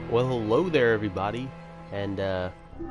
Well, hello there, everybody, and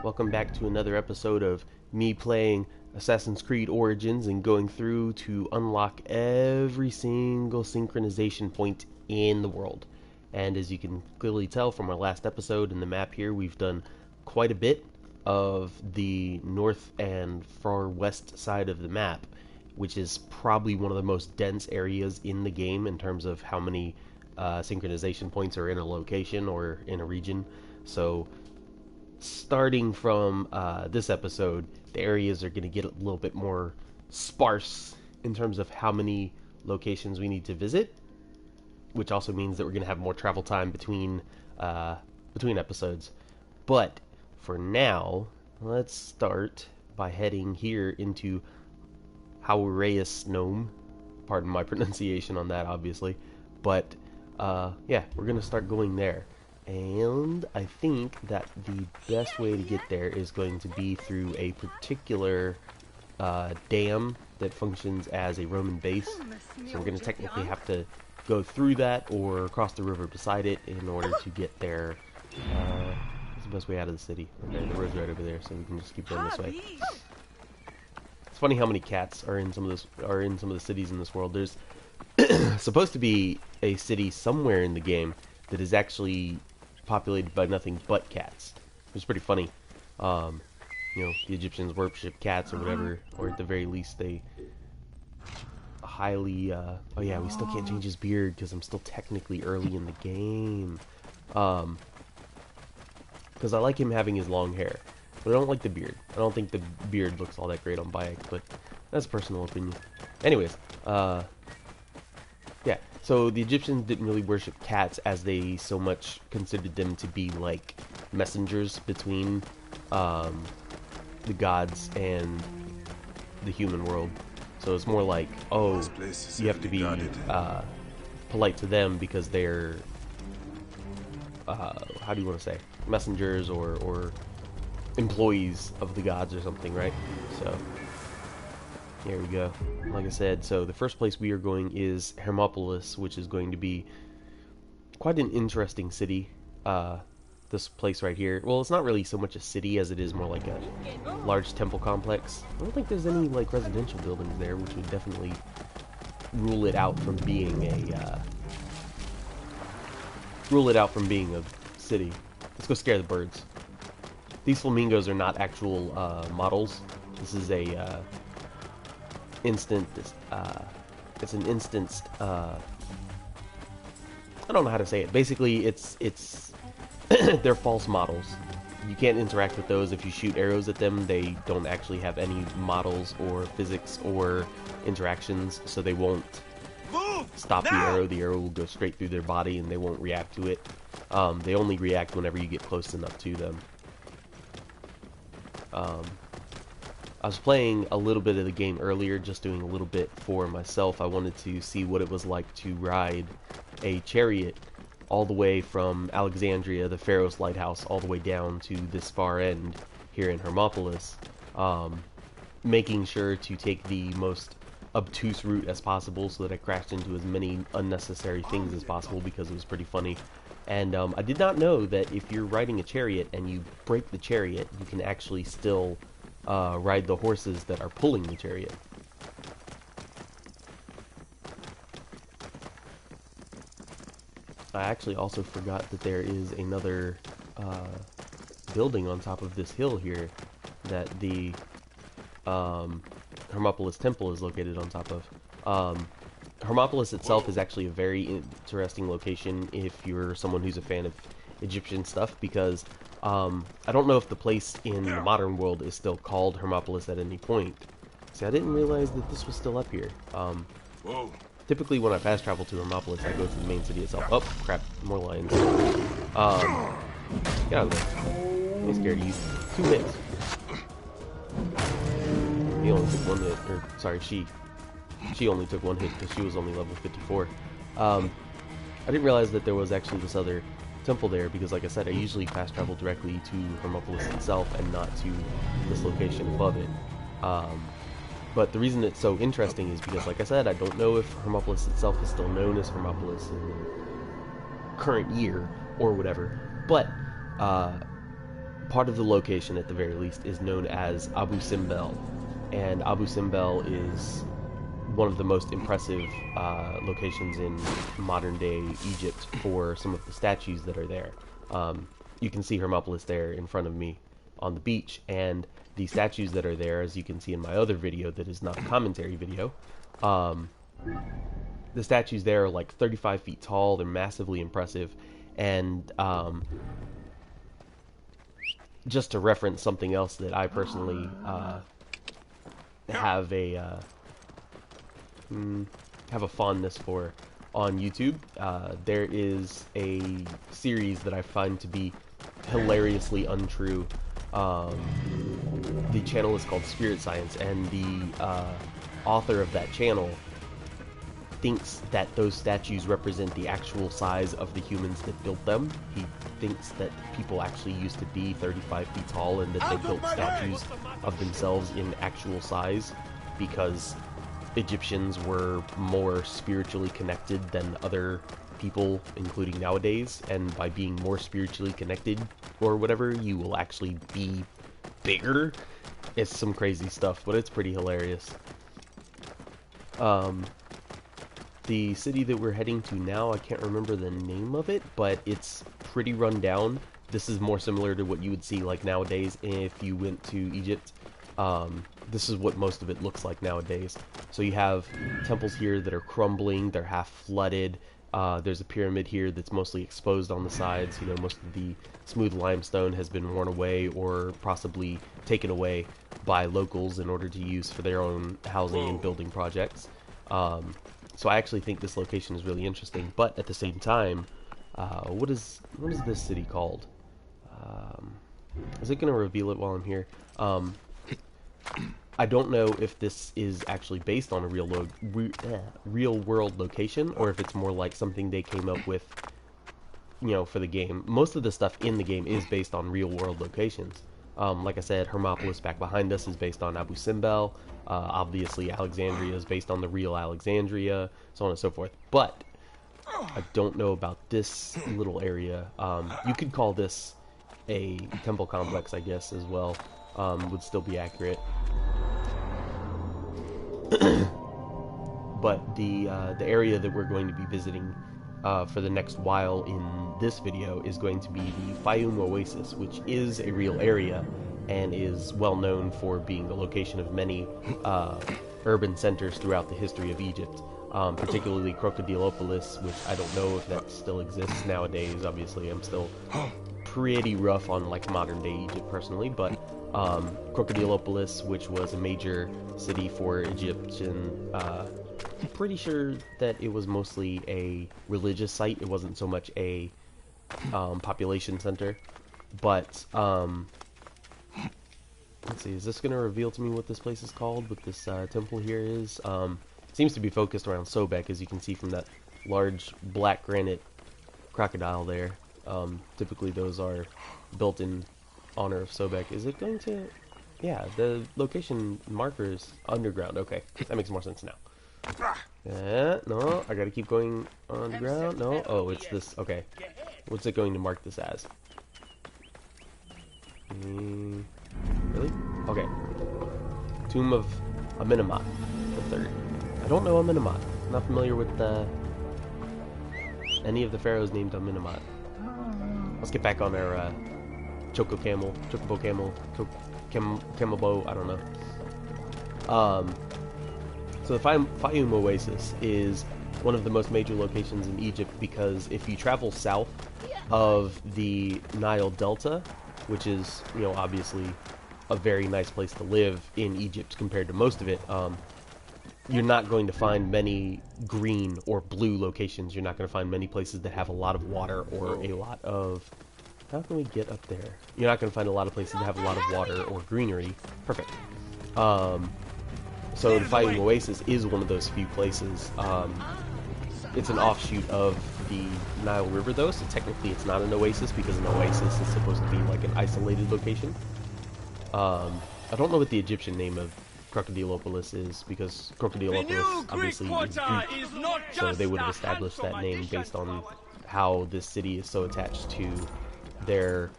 welcome back to another episode of me playing Assassin's Creed Origins and going through to unlock every single synchronization point in the world. And as you can clearly tell from our last episode in the map here, we've done quite a bit of the north and far west side of the map, which is probably one of the most dense areas in the game in terms of how many synchronization points are in a location or in a region. So starting from this episode, the areas are going to get a little bit more sparse in terms of how many locations we need to visit, which also means that we're going to have more travel time between episodes. But for now, let's start by heading here into Haureus Gnome. Pardon my pronunciation on that, obviously. But yeah, we're going to start going there. And I think that the best way to get there is going to be through a particular dam that functions as a Roman base. So we're going to technically have to go through that or cross the river beside it in order to get there. What's the best way out of the city? Okay, the road's right over there, so we can just keep going this way. It's funny how many cats are in some of the cities in this world. There's supposed to be a city somewhere in the game that is actually populated by nothing but cats. It's pretty funny. You know, the Egyptians worship cats or whatever, or at the very least they highly oh yeah, we still can't change his beard because I'm still technically early in the game. Because I like him having his long hair, but I don't like the beard. I don't think the beard looks all that great on Bayek, but that's a personal opinion. Anyways, yeah, so the Egyptians didn't really worship cats as they so much considered them to be like messengers between the gods and the human world. So it's more like, oh, you have to be polite to them because they're, how do you want to say, messengers or employees of the gods or something, right? So there we go. Like I said, so the first place we are going is Hermopolis, which is going to be quite an interesting city. This place right here. Well, it's not really so much a city as it is more like a large temple complex. I don't think there's any like residential buildings there, which would definitely rule it out from being a city. Let's go scare the birds. These flamingos are not actual models. This is a it's an instanced I don't know how to say it. Basically it's they're false models. You can't interact with those. If you shoot arrows at them, they don't actually have any models or physics or interactions, so they won't stop the arrow. The arrow will go straight through their body and they won't react to it. They only react whenever you get close enough to them. I was playing a little bit of the game earlier, just doing a little bit for myself. I wanted to see what it was like to ride a chariot all the way from Alexandria, the Pharaoh's Lighthouse, all the way down to this far end here in Hermopolis, making sure to take the most obtuse route as possible so that I crashed into as many unnecessary things as possible because it was pretty funny. And I did not know that if you're riding a chariot and you break the chariot, you can actually still ride the horses that are pulling the chariot. I actually also forgot that there is another building on top of this hill here that the Hermopolis Temple is located on top of. Hermopolis itself is actually a very interesting location if you're someone who's a fan of Egyptian stuff, because I don't know if the place in the modern world is still called Hermopolis at any point. See, I didn't realize that this was still up here. Typically when I fast travel to Hermopolis, I go to the main city itself. Oh, crap, more lions. Get out of there. I'm scared of you. 2 hits. He only took 1 hit, or sorry, she only took 1 hit because she was only level 54. I didn't realize that there was actually this other temple there because, like I said, I usually fast travel directly to Hermopolis itself and not to this location above it. But the reason it's so interesting is because, like I said, I don't know if Hermopolis itself is still known as Hermopolis in the current year or whatever. But part of the location, at the very least, is known as Abu Simbel, and Abu Simbel is one of the most impressive locations in modern-day Egypt for some of the statues that are there. You can see Hermopolis there in front of me on the beach, and the statues that are there, as you can see in my other video that is not a commentary video, the statues there are like 35 feet tall. They're massively impressive, and just to reference something else that I personally have a fondness for on YouTube, there is a series that I find to be hilariously untrue. The channel is called Spirit Science, and the author of that channel thinks that those statues represent the actual size of the humans that built them. He thinks that people actually used to be 35 feet tall and that they built statues of themselves in actual size because Egyptians were more spiritually connected than other people, including nowadays, and by being more spiritually connected or whatever, you will actually be bigger. It's some crazy stuff, but it's pretty hilarious. The city that we're heading to now, I can't remember the name of it, but it's pretty run down. This is more similar to what you would see like nowadays if you went to Egypt. This is what most of it looks like nowadays. So you have temples here that are crumbling, they're half flooded. There's a pyramid here that's mostly exposed on the sides. You know, most of the smooth limestone has been worn away or possibly taken away by locals in order to use for their own housing and building projects. So I actually think this location is really interesting, but at the same time, what is this city called? Is it going to reveal it while I'm here? I don't know if this is actually based on a real world location, or if it's more like something they came up with, you know, for the game. Most of the stuff in the game is based on real world locations. Like I said, Hermopolis back behind us is based on Abu Simbel. Obviously, Alexandria is based on the real Alexandria, so on and so forth. But I don't know about this little area. You could call this a temple complex, I guess, as well. Would still be accurate. But the area that we're going to be visiting for the next while in this video is going to be the Fayum Oasis, which is a real area and is well known for being the location of many urban centers throughout the history of Egypt, particularly Crocodilopolis, which I don't know if that still exists nowadays. Obviously, I'm still pretty rough on like modern day Egypt personally, but Crocodilopolis, which was a major city for Egyptian, I'm pretty sure that it was mostly a religious site. It wasn't so much a population center. But let's see, is this going to reveal to me what this place is called, what this temple here is? It seems to be focused around Sobek, as you can see from that large black granite crocodile there. Typically those are built in honor of Sobek. Is it going to... Yeah, the location marker is underground. Okay, that makes more sense now. No, I gotta keep going underground. No, oh, it's this. Okay, what's it going to mark this as? Really? Okay. Tomb of Amenemhat the Third. I don't know Amenemhat. I'm not familiar with any of the pharaohs named Amenemhat. Let's get back on our Chocobo Camel, Camabo, I don't know. So the Fayum Oasis is one of the most major locations in Egypt because if you travel south of the Nile Delta, which is, you know, obviously a very nice place to live in Egypt compared to most of it, you're not going to find many green or blue locations. You're not going to find many places that have a lot of water or a lot of... How can we get up there? You're not going to find a lot of places that have a lot of water or greenery. Perfect. So the Fayum Oasis is one of those few places. It's an offshoot of the Nile River, though, so technically it's not an oasis because an oasis is supposed to be like an isolated location. I don't know what the Egyptian name of Crocodilopolis is because Crocodilopolis obviously is Greek, so they would have established that name based on how this city is so attached to their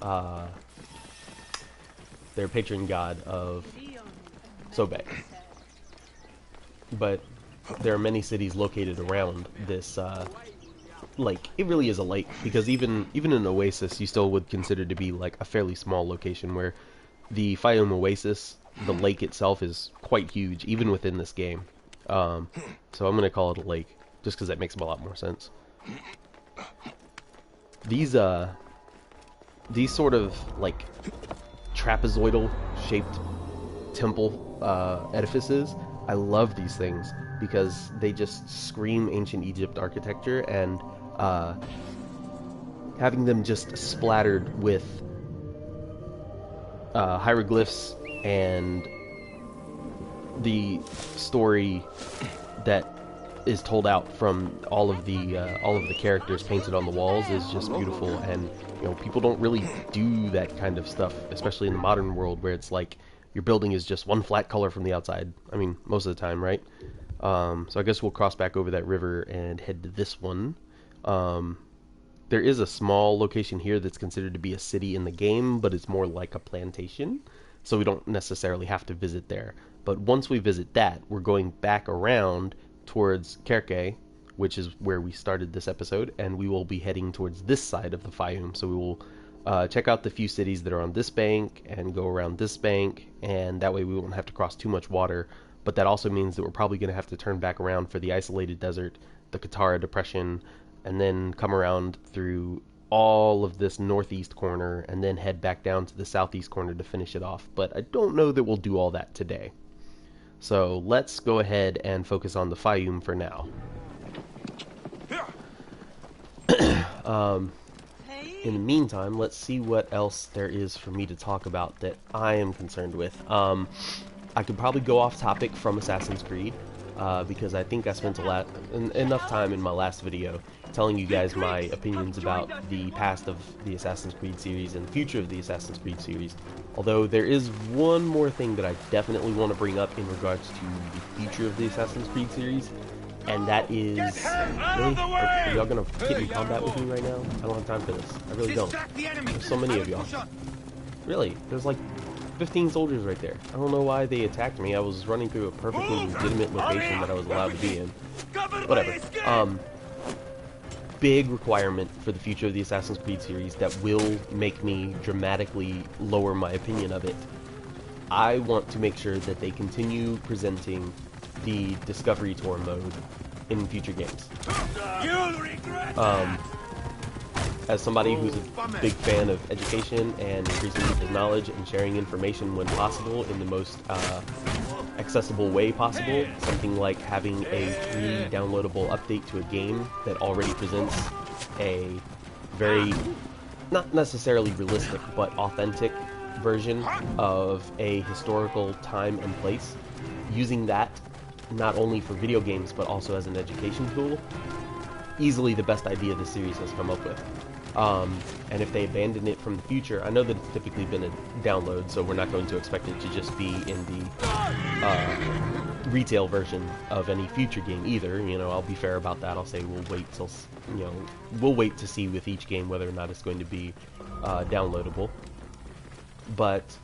uh, their patron god of Sobe. But there are many cities located around this lake. It really is a lake, because even an oasis you still would consider to be like a fairly small location, where the Fayum Oasis, the lake itself, is quite huge even within this game. So I'm gonna call it a lake just because that makes a lot more sense. These sort of like trapezoidal shaped temple edifices, I love these things because they just scream ancient Egypt architecture, and having them just splattered with hieroglyphs and the story that is told out from all of the characters painted on the walls is just beautiful. And people don't really do that kind of stuff, especially in the modern world, where it's like your building is just one flat color from the outside. I mean, most of the time, right? So I guess we'll cross back over that river and head to this one. There is a small location here that's considered to be a city in the game, but it's more like a plantation, so we don't necessarily have to visit there. But once we visit that, we're going back around towards Kerke, which is where we started this episode, and we will be heading towards this side of the Fayum. So we will check out the few cities that are on this bank and go around this bank, and that way we won't have to cross too much water. But that also means that we're probably going to have to turn back around for the isolated desert, the Katara Depression, and then come around through all of this northeast corner and then head back down to the southeast corner to finish it off. But I don't know that we'll do all that today. So let's go ahead and focus on the Fayum for now. In the meantime, let's see what else there is for me to talk about that I am concerned with. I could probably go off topic from Assassin's Creed, because I think I spent enough time in my last video telling you guys my opinions about the past of the Assassin's Creed series and the future of the Assassin's Creed series. Although there is one more thing that I definitely want to bring up in regards to the future of the Assassin's Creed series, and that is... Really? Are y'all gonna get in combat with me right now? I don't have time for this. I really don't. There's so many of y'all. Really? There's like 15 soldiers right there. I don't know why they attacked me. I was running through a perfectly legitimate location that I was allowed to be in. Whatever. Big requirement for the future of the Assassin's Creed series that will make me dramatically lower my opinion of it. I want to make sure that they continue presenting the Discovery Tour mode in future games. As somebody who's a big fan of education and increasing people's knowledge and sharing information when possible in the most accessible way possible, something like having a free downloadable update to a game that already presents a very, not necessarily realistic, but authentic version of a historical time and place, using that not only for video games but also as an education tool, easily the best idea the series has come up with. And if they abandon it from the future, I know that it's typically been a download, so we're not going to expect it to just be in the retail version of any future game either. I'll be fair about that. I'll say we'll wait till, we'll wait to see with each game whether or not it's going to be downloadable. But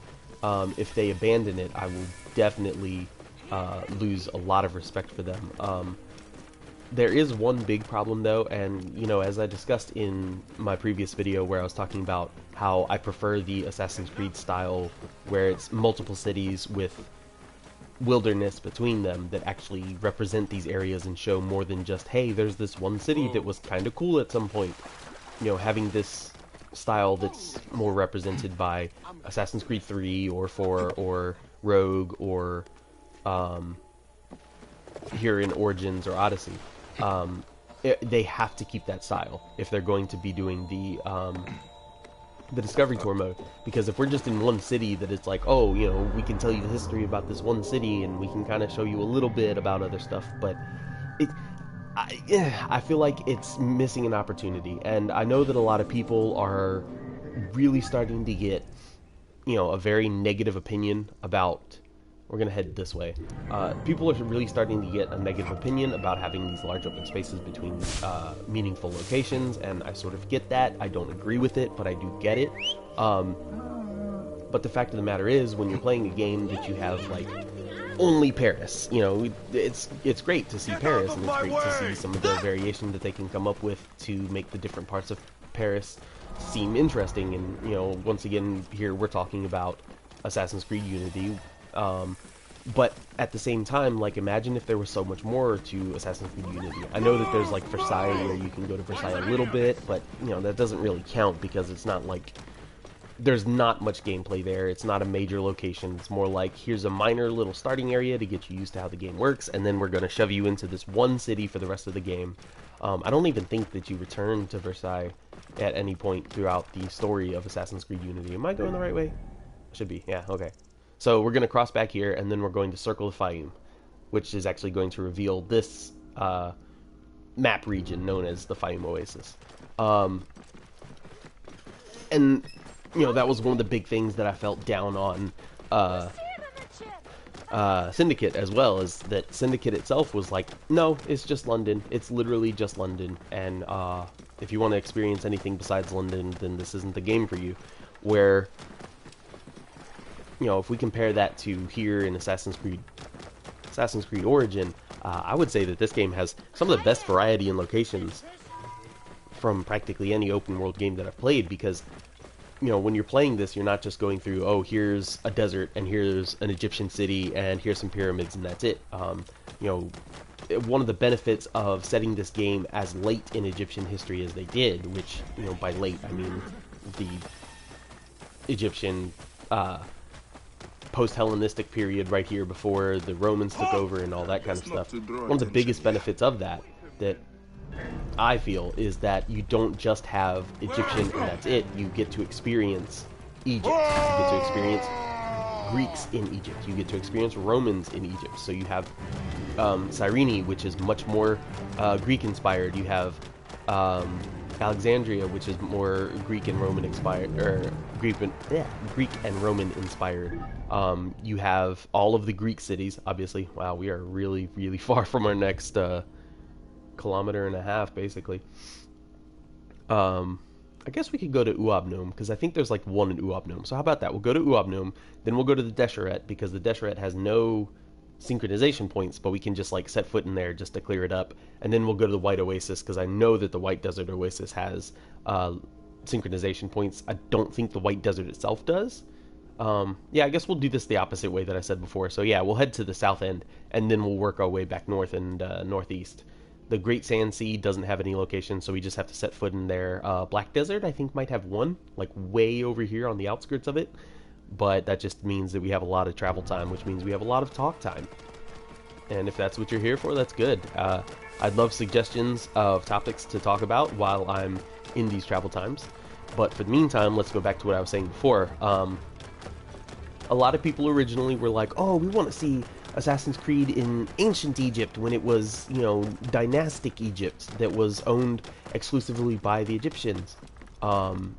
if they abandon it, I will definitely lose a lot of respect for them. There is one big problem though, and as I discussed in my previous video where I was talking about how I prefer the Assassin's Creed style where it's multiple cities with wilderness between them that actually represent these areas and show more than just, hey, there's this one city that was kind of cool at some point. Having this style that's more represented by Assassin's Creed 3 or 4 or Rogue or here in Origins or Odyssey. They have to keep that style if they're going to be doing the Discovery Tour mode, because if we're just in one city that it's like, oh, we can tell you the history about this one city and we can kind of show you a little bit about other stuff, but I feel like it's missing an opportunity. And I know that a lot of people are really starting to get a very negative opinion about we're gonna head this way. People are really starting to get a negative opinion about having these large open spaces between meaningful locations, and I sort of get that. I don't agree with it, but I do get it. But the fact of the matter is, when you're playing a game that you have like only Paris, you know, it's great to see Paris, and it's great to see some of the variation that they can come up with to make the different parts of Paris seem interesting. And you know, once again, here we're talking about Assassin's Creed Unity, but at the same time, like, imagine if there was so much more to Assassin's Creed Unity. I know that there's like Versailles, where you can go to Versailles a little bit, but you know, that doesn't really count because it's not like there's not much gameplay there. It's not a major location. It's more like, here's a minor little starting area to get you used to how the game works, and then we're going to shove you into this one city for the rest of the game. I don't even think that you return to Versailles at any point throughout the story of Assassin's Creed Unity. Am I going the right way? Should be. Yeah, okay. So we're going to cross back here, and then we're going to circle the Fayoum, which is actually going to reveal this map region known as the Fayoum Oasis. And you know, that was one of the big things that I felt down on Syndicate as well, is that Syndicate itself was like, no, it's just London. It's literally just London, and if you want to experience anything besides London, then this isn't the game for you. Where, you know, if we compare that to here in Assassin's Creed Origin, I would say that this game has some of the best variety in locations from practically any open world game that I've played, because you know, when you're playing this, you're not just going through, oh, here's a desert, and here's an Egyptian city, and here's some pyramids, and that's it. You know, one of the benefits of setting this game as late in Egyptian history as they did, which, you know, by late, I mean the Egyptian post-Hellenistic period right here before the Romans took over and all that kind of stuff. One of the biggest benefits of that I feel is that you don't just have Egyptian and that's it. You get to experience Egypt. You get to experience Greeks in Egypt. You get to experience Romans in Egypt. So you have Cyrene, which is much more Greek inspired. You have Alexandria, which is more Greek and Roman inspired, or Greek and Roman inspired. You have all of the Greek cities, obviously. Wow, we are really, really far from our next kilometer and a half, basically. I guess we could go to Uabnum, because I think there's like one in Uabnum. So how about that? We'll go to Uabnum, then we'll go to the Deseret, because the Deseret has no synchronization points, but we can just like set foot in there just to clear it up. And then we'll go to the White Oasis, because I know that the White Desert Oasis has synchronization points. I don't think the White Desert itself does. Yeah, I guess we'll do this the opposite way that I said before. So yeah, we'll head to the south end, and then we'll work our way back north and northeast. The Great Sand Sea doesn't have any location, so we just have to set foot in there. Black Desert, I think, might have one, like way over here on the outskirts of it. But that just means that we have a lot of travel time, which means we have a lot of talk time. And if that's what you're here for, that's good. I'd love suggestions of topics to talk about while I'm in these travel times. But for the meantime, let's go back to what I was saying before. A lot of people originally were like, oh, we want to see Assassin's Creed in ancient Egypt, when it was, you know, dynastic Egypt that was owned exclusively by the Egyptians. And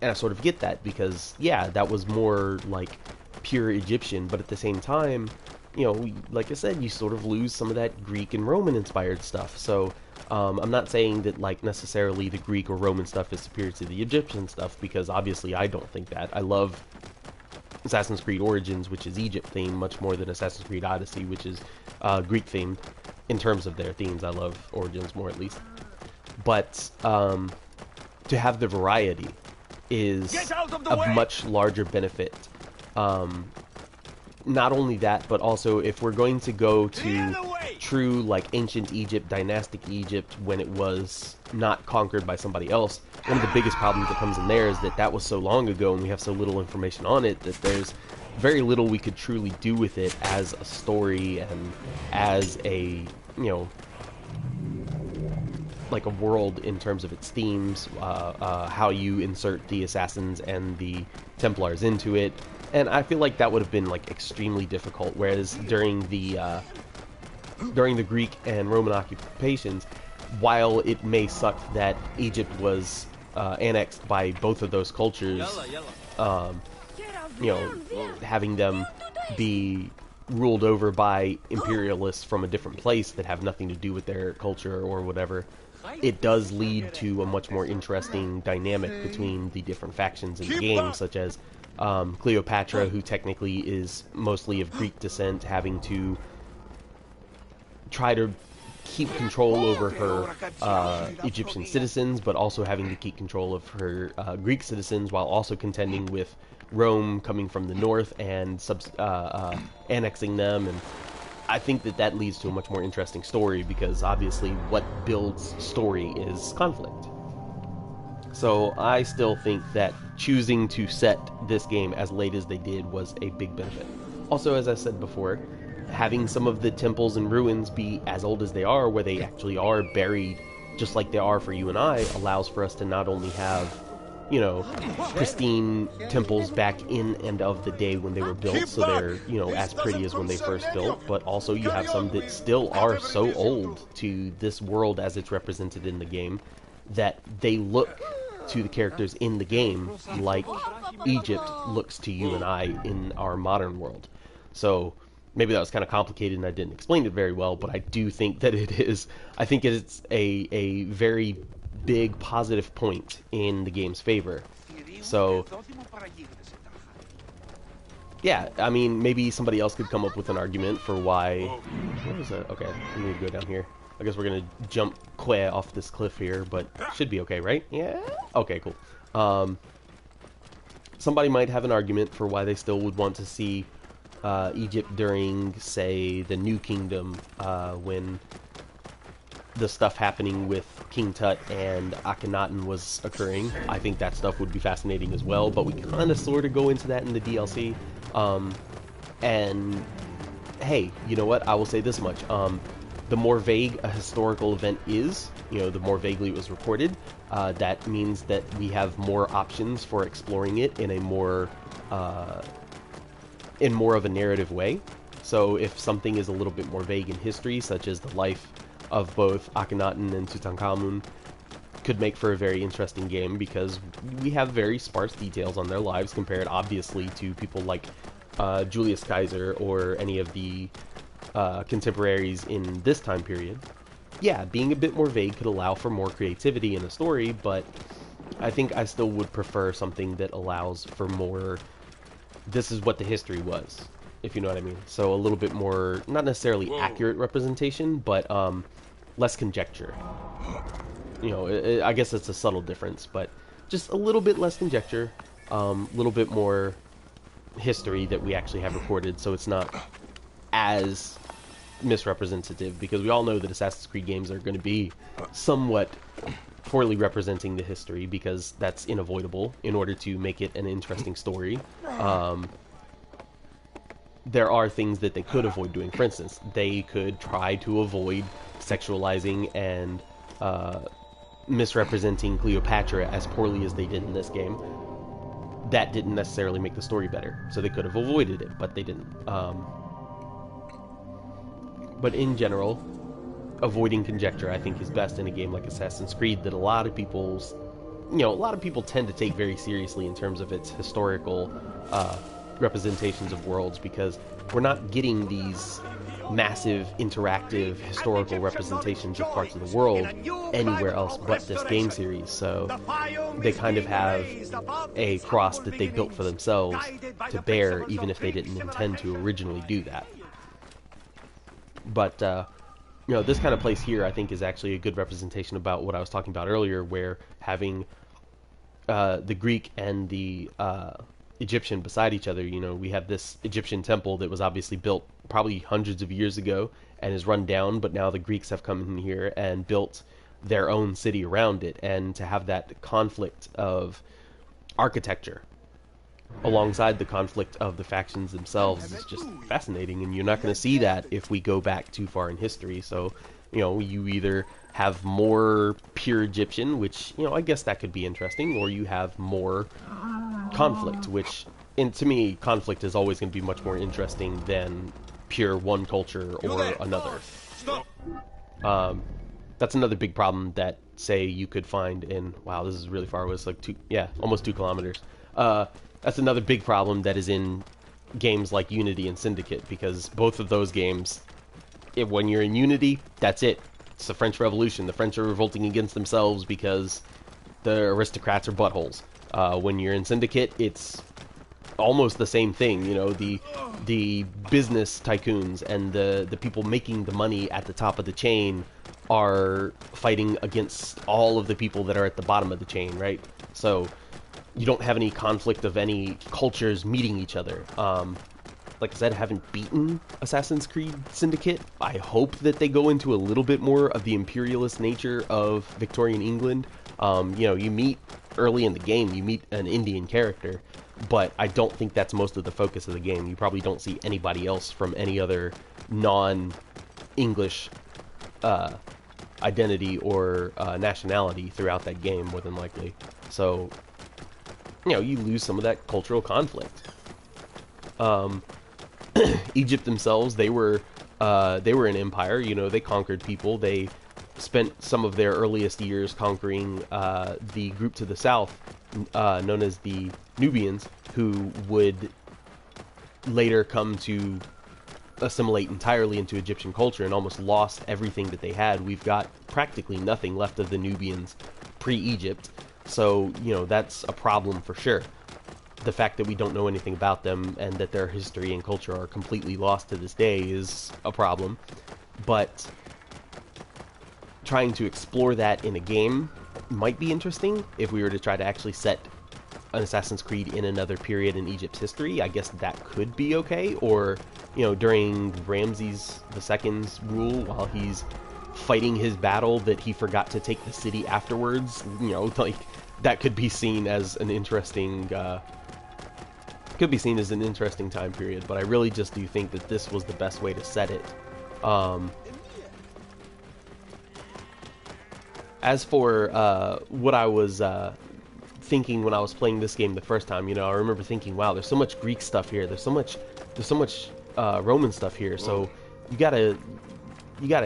I sort of get that, because, yeah, that was more like pure Egyptian, but at the same time, you know, like I said, you sort of lose some of that Greek and Roman inspired stuff. So I'm not saying that like necessarily the Greek or Roman stuff is superior to the Egyptian stuff, because obviously I don't think that. I love Assassin's Creed Origins, which is Egypt themed, much more than Assassin's Creed Odyssey, which is Greek themed. In terms of their themes, I love Origins more, at least. But to have the variety is a much larger benefit. Not only that, but also if we're going to go to true like ancient Egypt, dynastic Egypt, when it was not conquered by somebody else, one of the biggest problems that comes in there is that that was so long ago and we have so little information on it that there's very little we could truly do with it as a story and as a, you know, like a world in terms of its themes, how you insert the assassins and the Templars into it. And I feel like that would have been like extremely difficult, whereas during the Greek and Roman occupations, while it may suck that Egypt was annexed by both of those cultures, you know, having them be ruled over by imperialists from a different place that have nothing to do with their culture or whatever, it does lead to a much more interesting dynamic between the different factions in the game, such as Cleopatra, who technically is mostly of Greek descent, having to try to keep control over her Egyptian citizens, but also having to keep control of her Greek citizens, while also contending with Rome coming from the north and annexing them. And I think that that leads to a much more interesting story, because obviously what builds story is conflict. So I still think that choosing to set this game as late as they did was a big benefit. Also, as I said before, having some of the temples and ruins be as old as they are, where they actually are buried just like they are for you and I, allows for us to not only have, you know, pristine temples back in and of the day when they were built, so they're, you know, as pretty as when they first built, but also you have some that still are so old to this world as it's represented in the game that they look to the characters in the game like Egypt looks to you and I in our modern world. So maybe that was kind of complicated and I didn't explain it very well, but I do think that it is, I think it's a very big positive point in the game's favor. So yeah, I mean, maybe somebody else could come up with an argument for why. Where is that? Okay, we need to go down here. I guess we're gonna jump quay off this cliff here, but should be okay, right? Yeah. Okay, cool. Somebody might have an argument for why they still would want to see Egypt during, say, the New Kingdom, when the stuff happening with King Tut and Akhenaten was occurring. I think that stuff would be fascinating as well, but we kind of sort of go into that in the DLC. And hey, you know what? I will say this much. The more vague a historical event is, you know, the more vaguely it was recorded, that means that we have more options for exploring it in a more of a narrative way. So if something is a little bit more vague in history, such as the life of both Akhenaten and Tutankhamun, could make for a very interesting game, because we have very sparse details on their lives compared obviously to people like Julius Caesar or any of the contemporaries in this time period. Yeah, being a bit more vague could allow for more creativity in a story, but I think I still would prefer something that allows for more, this is what the history was, if you know what I mean. So a little bit more, not necessarily accurate representation, but less conjecture. You know, I guess it's a subtle difference, but just a little bit less conjecture, a little bit more history that we actually have recorded, so it's not as misrepresentative, because we all know that Assassin's Creed games are going to be somewhat poorly representing the history, because that's unavoidable in order to make it an interesting story. There are things that they could avoid doing. For instance, they could try to avoid sexualizing and misrepresenting Cleopatra as poorly as they did in this game. That didn't necessarily make the story better, so they could have avoided it, but they didn't. But in general, avoiding conjecture, I think, is best in a game like Assassin's Creed, that a lot of people tend to take very seriously in terms of its historical representations of worlds, because we're not getting these massive interactive historical representations of parts of the world anywhere else but this game series. So they kind of have a cross that they built for themselves to bear, even if they didn't intend to originally do that. But you know, this kind of place here, I think, is actually a good representation about what I was talking about earlier, where having the Greek and the Egyptian beside each other. You know, we have this Egyptian temple that was obviously built probably hundreds of years ago and is run down, but now the Greeks have come in here and built their own city around it, and to have that conflict of architecture alongside the conflict of the factions themselves is just fascinating, and you're not going to see that if we go back too far in history. So, you know, you either have more pure Egyptian, which, you know, I guess that could be interesting, or you have more conflict, which, and to me, conflict is always going to be much more interesting than pure one culture or another. That's another big problem that, say, you could find in, wow, this is really far away, it's like almost 2 kilometers. That's another big problem that is in games like Unity and Syndicate, because both of those games, when you're in Unity, that's it. It's the French Revolution. The French are revolting against themselves because the aristocrats are buttholes. When you're in Syndicate, it's almost the same thing. You know, the business tycoons and the people making the money at the top of the chain are fighting against all of the people that are at the bottom of the chain, right? So you don't have any conflict of any cultures meeting each other. Like I said, I haven't beaten Assassin's Creed Syndicate. I hope that they go into a little bit more of the imperialist nature of Victorian England. You know, you meet early in the game, you meet an Indian character, but I don't think that's most of the focus of the game. You probably don't see anybody else from any other non-English identity or nationality throughout that game, more than likely. So, you know, you lose some of that cultural conflict. Egypt themselves, they were an empire. You know, they conquered people. They spent some of their earliest years conquering the group to the south, known as the Nubians, who would later come to assimilate entirely into Egyptian culture and almost lost everything that they had. We've got practically nothing left of the Nubians pre-Egypt, so, you know, that's a problem for sure. The fact that we don't know anything about them and that their history and culture are completely lost to this day is a problem. But trying to explore that in a game might be interesting if we were to try to actually set an Assassin's Creed in another period in Egypt's history. I guess that could be okay. Or, you know, during Ramses II's rule, while he's fighting his battle that he forgot to take the city afterwards, you know, like, that could be seen as an interesting time period. But I really just do think that this was the best way to set it. As for what I was thinking when I was playing this game the first time, you know, I remember thinking, wow, there's so much Greek stuff here. There's so much Roman stuff here. So you gotta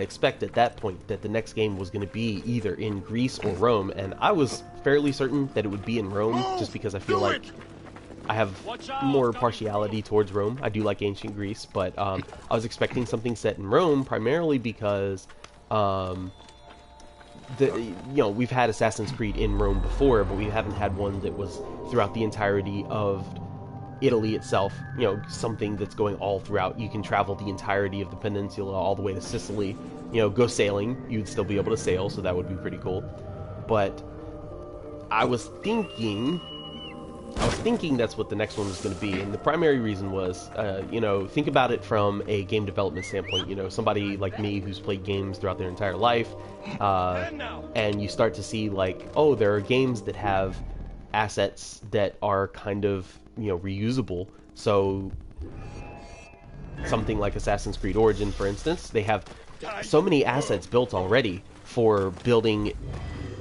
expect at that point that the next game was going to be either in Greece or Rome, and I was fairly certain that it would be in Rome, just because I feel like I have more partiality towards Rome. I do like ancient Greece, but I was expecting something set in Rome, primarily because you know, we've had Assassin's Creed in Rome before, but we haven't had one that was throughout the entirety of Italy itself. You know, something that's going all throughout. You can travel the entirety of the peninsula all the way to Sicily. You know, go sailing. You'd still be able to sail, so that would be pretty cool. But I was thinking that's what the next one was going to be, and the primary reason was, you know, think about it from a game development standpoint. You know, somebody like me who's played games throughout their entire life, and you start to see, like, oh, there are games that have assets that are kind of, you know, reusable. So something like Assassin's Creed Origin, for instance, they have so many assets built already for building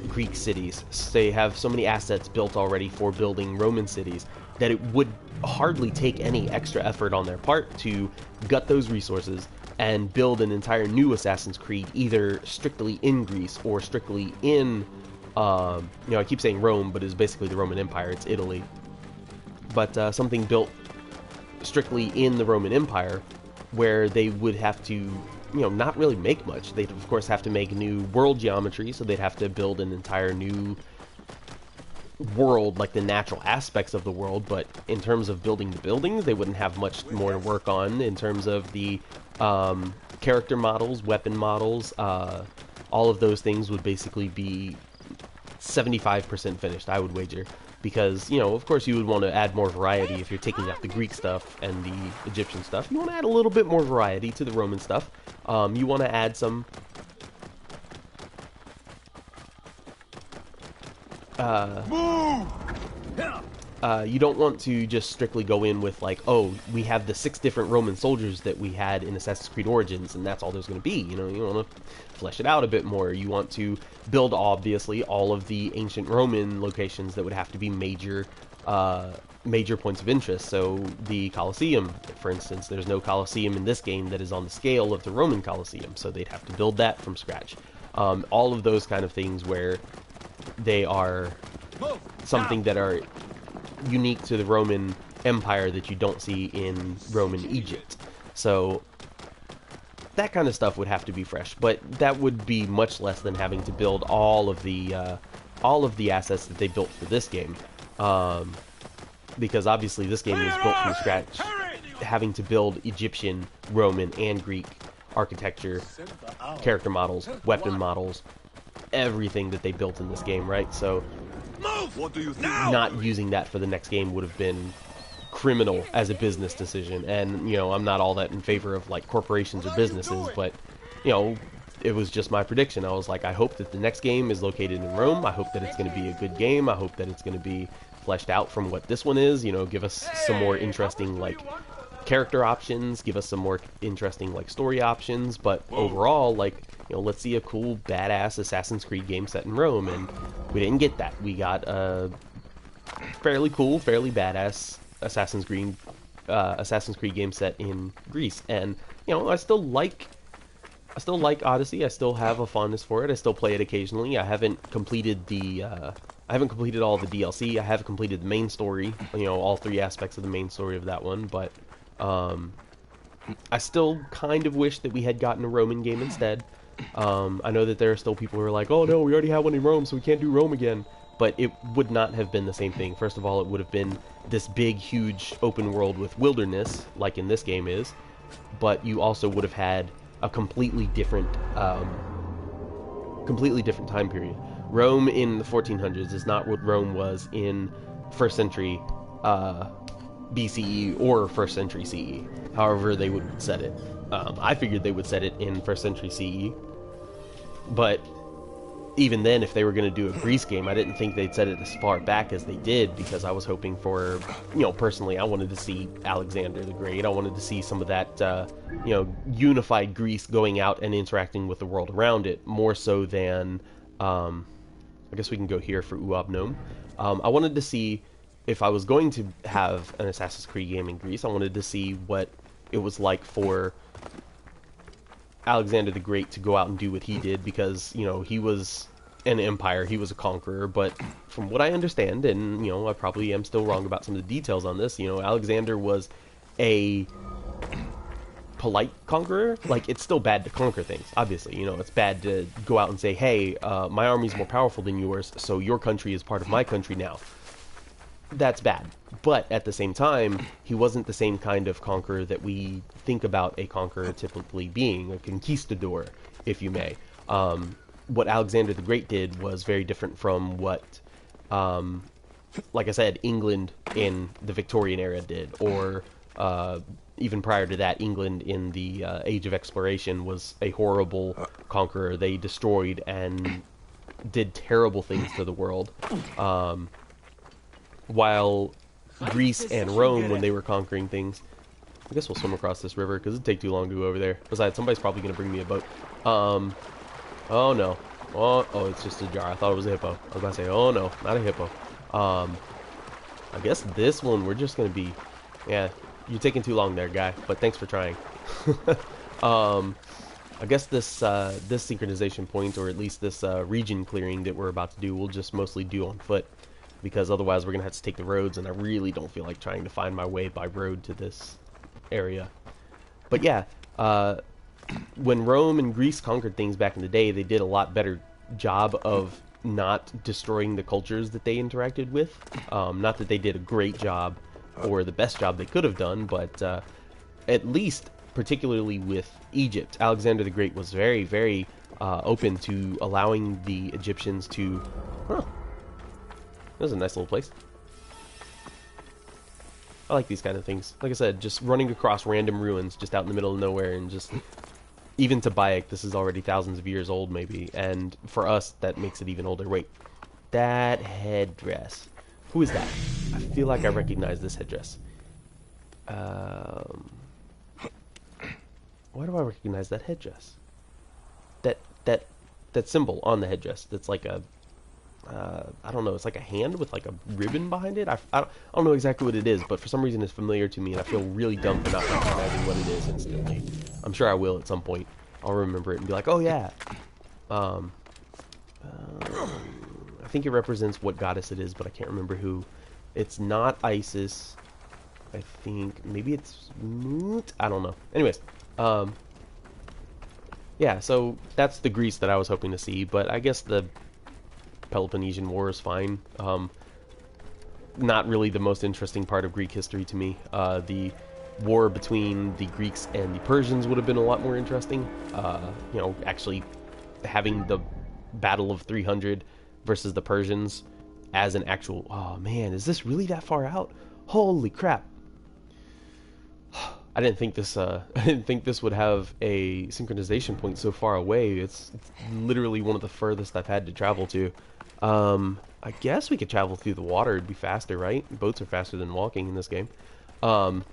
Greek cities. They have so many assets built already for building Roman cities that it would hardly take any extra effort on their part to gut those resources and build an entire new Assassin's Creed, either strictly in Greece or strictly in, you know, I keep saying Rome, but it's basically the Roman Empire. It's Italy. But something built strictly in the Roman Empire, where they would have to, you know, not really make much. They'd, of course, have to make new world geometry, so they'd have to build an entire new world, like the natural aspects of the world, but in terms of building the buildings, they wouldn't have much more to work on in terms of the character models, weapon models. All of those things would basically be 75% finished, I would wager. Because, you know, of course you would want to add more variety if you're taking out the Greek stuff and the Egyptian stuff. You want to add a little bit more variety to the Roman stuff. You want to add some you don't want to just strictly go in with, like, oh, we have the 6 different Roman soldiers that we had in Assassin's Creed Origins, and that's all there's going to be. You know, you want to flesh it out a bit more. You want to build, obviously, all of the ancient Roman locations that would have to be major points of interest. So the Colosseum, for instance, there's no Colosseum in this game that is on the scale of the Roman Colosseum, so they'd have to build that from scratch. All of those kind of things where they are something that are unique to the Roman empire that you don't see in Roman Egypt. So that kind of stuff would have to be fresh, but that would be much less than having to build all of the assets that they built for this game, because obviously this game was built from scratch, having to build Egyptian, Roman, and Greek architecture, character models, weapon models, everything that they built in this game, right? So What do you think? not using that for the next game would have been criminal as a business decision. And you know, I'm not all that in favor of like corporations or businesses, but you know, it was just my prediction. I was like, I hope that the next game is located in Rome. I hope that it's going to be a good game. I hope that it's going to be fleshed out from what this one is, you know, give us some more interesting like character options, give us some more interesting like story options, but overall, like, you know, let's see a cool badass Assassin's Creed game set in Rome. And we didn't get that. We got a fairly cool, fairly badass Assassin's Creed game set in Greece. And you know, I still like Odyssey. I still have a fondness for it. I still play it occasionally. I haven't completed all the DLC. I haven't completed the main story, you know, all 3 aspects of the main story of that one, but I still kind of wish that we had gotten a Roman game instead. I know that there are still people who are like, oh no, we already have one in Rome, so we can't do Rome again. But it would not have been the same thing. First of all, it would have been this big, huge open world with wilderness, like in this game is, but you also would have had a completely different time period. Rome in the 1400s is not what Rome was in 1st century BCE or 1st century CE, however they would set it. I figured they would set it in 1st century CE, but even then, if they were going to do a Greece game, I didn't think they'd set it as far back as they did, because I was hoping for, you know, personally, I wanted to see Alexander the Great. I wanted to see some of that, you know, unified Greece going out and interacting with the world around it, more so than, I guess we can go here for Uab Gnome. I wanted to see, if I was going to have an Assassin's Creed game in Greece, I wanted to see what it was like for Alexander the Great to go out and do what he did, because, you know, he was an empire, he was a conqueror, but from what I understand, and, you know, I probably am still wrong about some of the details on this, you know, Alexander was a polite conqueror. Like, it's still bad to conquer things, obviously, you know, it's bad to go out and say, hey, my army's more powerful than yours, so your country is part of my country now. That's bad. But at the same time, he wasn't the same kind of conqueror that we think about a conqueror typically being, a conquistador, if you may. What Alexander the Great did was very different from what, like I said, England in the Victorian era did, or even prior to that, England in the Age of Exploration was a horrible conqueror. They destroyed and did terrible things to the world. While Greece and Rome, when they were conquering things, I guess we'll swim across this river because it'd take too long to go over there. Besides, somebody's probably going to bring me a boat. Oh no. Oh, it's just a jar. I thought it was a hippo. I was about to say, oh no, not a hippo. I guess this one we're just going to be, yeah, you're taking too long there, guy, but thanks for trying. I guess this this synchronization point, or at least this region clearing that we're about to do, we'll just mostly do on foot, because otherwise we're going to have to take the roads, and I really don't feel like trying to find my way by road to this area. But yeah, when Rome and Greece conquered things back in the day, they did a lot better job of not destroying the cultures that they interacted with. Not that they did a great job or the best job they could have done, but at least, particularly with Egypt, Alexander the Great was very, very open to allowing the Egyptians to... Huh. That was a nice little place. I like these kind of things. Like I said, just running across random ruins just out in the middle of nowhere, and just... Even to Bayek, this is already thousands of years old, maybe, and for us, that makes it even older. Wait, that headdress. Who is that? I feel like I recognize this headdress. Why do I recognize that headdress? That symbol on the headdress. That's like a... I don't know, it's like a hand with like a ribbon behind it. I don't know exactly what it is, but for some reason it's familiar to me, and I feel really dumb for not recognizing what it is instantly. I'm sure I will at some point. I'll remember it and be like, oh yeah. I think it represents what goddess it is, but I can't remember who. It's not Isis. I think maybe it's Moot. I don't know. Anyways, um, yeah. So that's the Greece that I was hoping to see, but I guess the Peloponnesian War is fine. Not really the most interesting part of Greek history to me. The war between the Greeks and the Persians would have been a lot more interesting. Actually having the Battle of 300 versus the Persians as an actual. Oh man, is this really that far out? Holy crap! I didn't think this. I didn't think this would have a synchronization point so far away. It's literally one of the furthest I've had to travel to. I guess we could travel through the water. It'd be faster, right? Boats are faster than walking in this game. Um,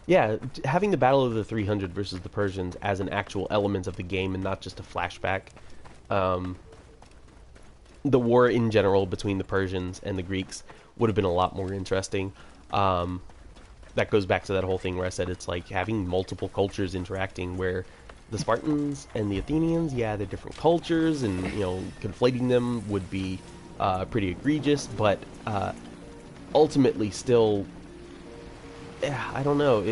yeah, having the Battle of the 300 versus the Persians as an actual element of the game and not just a flashback. Um, the war in general between the Persians and the Greeks would have been a lot more interesting. That goes back to that whole thing where I said it's like having multiple cultures interacting where the Spartans and the Athenians, yeah, they're different cultures, and conflating them would be pretty egregious, but ultimately still, yeah, I don't know.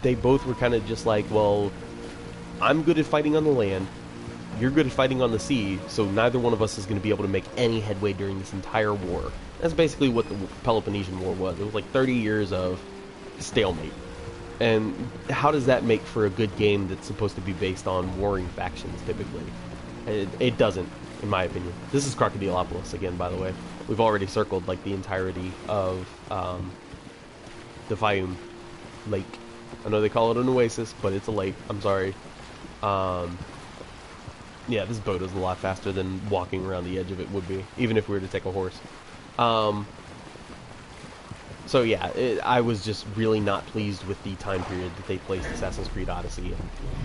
They both were kind of just like, well, I'm good at fighting on the land, you're good at fighting on the sea, so neither one of us is going to be able to make any headway during this entire war. That's basically what the Peloponnesian War was. It was like 30 years of stalemate. And how does that make for a good game that's supposed to be based on warring factions, typically? It doesn't, in my opinion. This is Crocodilopolis again, by the way. We've already circled like the entirety of the Fayum Lake. I know they call it an oasis, but it's a lake. I'm sorry. Yeah, this boat is a lot faster than walking around the edge of it would be, even if we were to take a horse. So yeah, I was just really not pleased with the time period that they placed Assassin's Creed Odyssey in.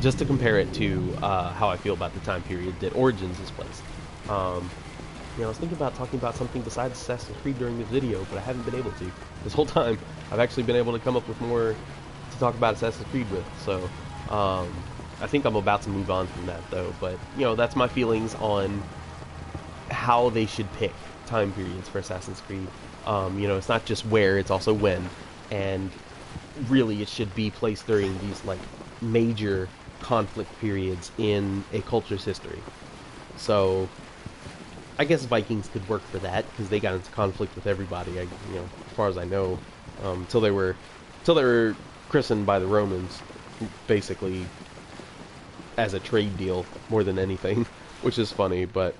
Just to compare it to how I feel about the time period that Origins is placed. I was thinking about talking about something besides Assassin's Creed during this video, but I haven't been able to. This whole time, I've actually been able to come up with more to talk about Assassin's Creed with, so I think I'm about to move on from that, though. But, that's my feelings on how they should pick time periods for Assassin's Creed. It's not just where, it's also when. And really, it should be placed during these, like, major conflict periods in a culture's history. So, I guess Vikings could work for that, because they got into conflict with everybody, as far as I know, till they were christened by the Romans, basically, as a trade deal, more than anything, which is funny, but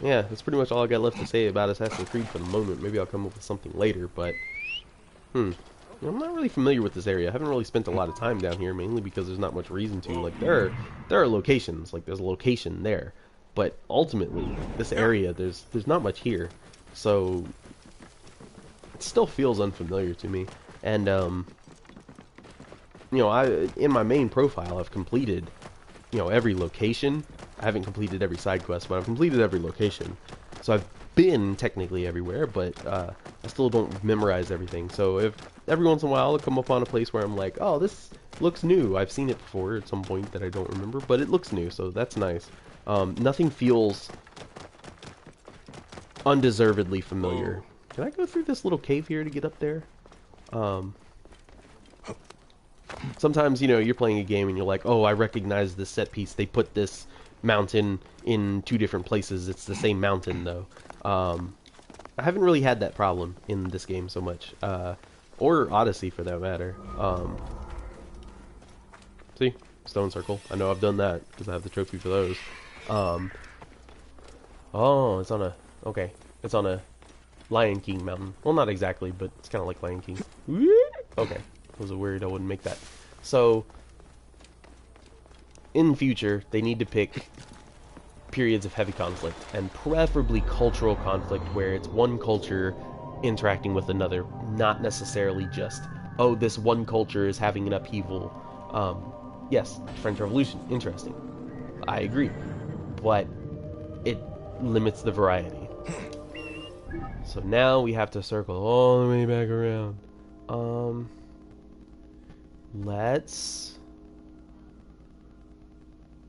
yeah, that's pretty much all I got left to say about Assassin's Creed for the moment. Maybe I'll come up with something later, but I'm not really familiar with this area. I haven't really spent a lot of time down here, mainly because there's not much reason to. Like, there are locations, like there's a location there, but ultimately, this area, there's not much here, so it still feels unfamiliar to me. And in my main profile, I've completed, every location. I haven't completed every side quest, but I've completed every location. So I've been technically everywhere, but I still don't memorize everything. So if every once in a while I'll come upon a place where I'm like, oh, this looks new. I've seen it before at some point that I don't remember, but it looks new, so that's nice. Nothing feels undeservedly familiar. Can I go through this little cave here to get up there? Sometimes, you're playing a game and you're like, oh, I recognize this set piece. They put this mountain in two different places. It's the same mountain, though. I haven't really had that problem in this game so much. Or Odyssey, for that matter. See? Stone circle. I know I've done that, because I have the trophy for those. Oh, it's on a... Okay. It's on a Lion King mountain. Well, not exactly, but it's kind of like Lion King. Okay. I was worried I wouldn't make that. So, in future, they need to pick periods of heavy conflict, and preferably cultural conflict, where it's one culture interacting with another, not necessarily just, oh, this one culture is having an upheaval. Yes, French Revolution, interesting. I agree. But it limits the variety. So now we have to circle all the way back around. Let's...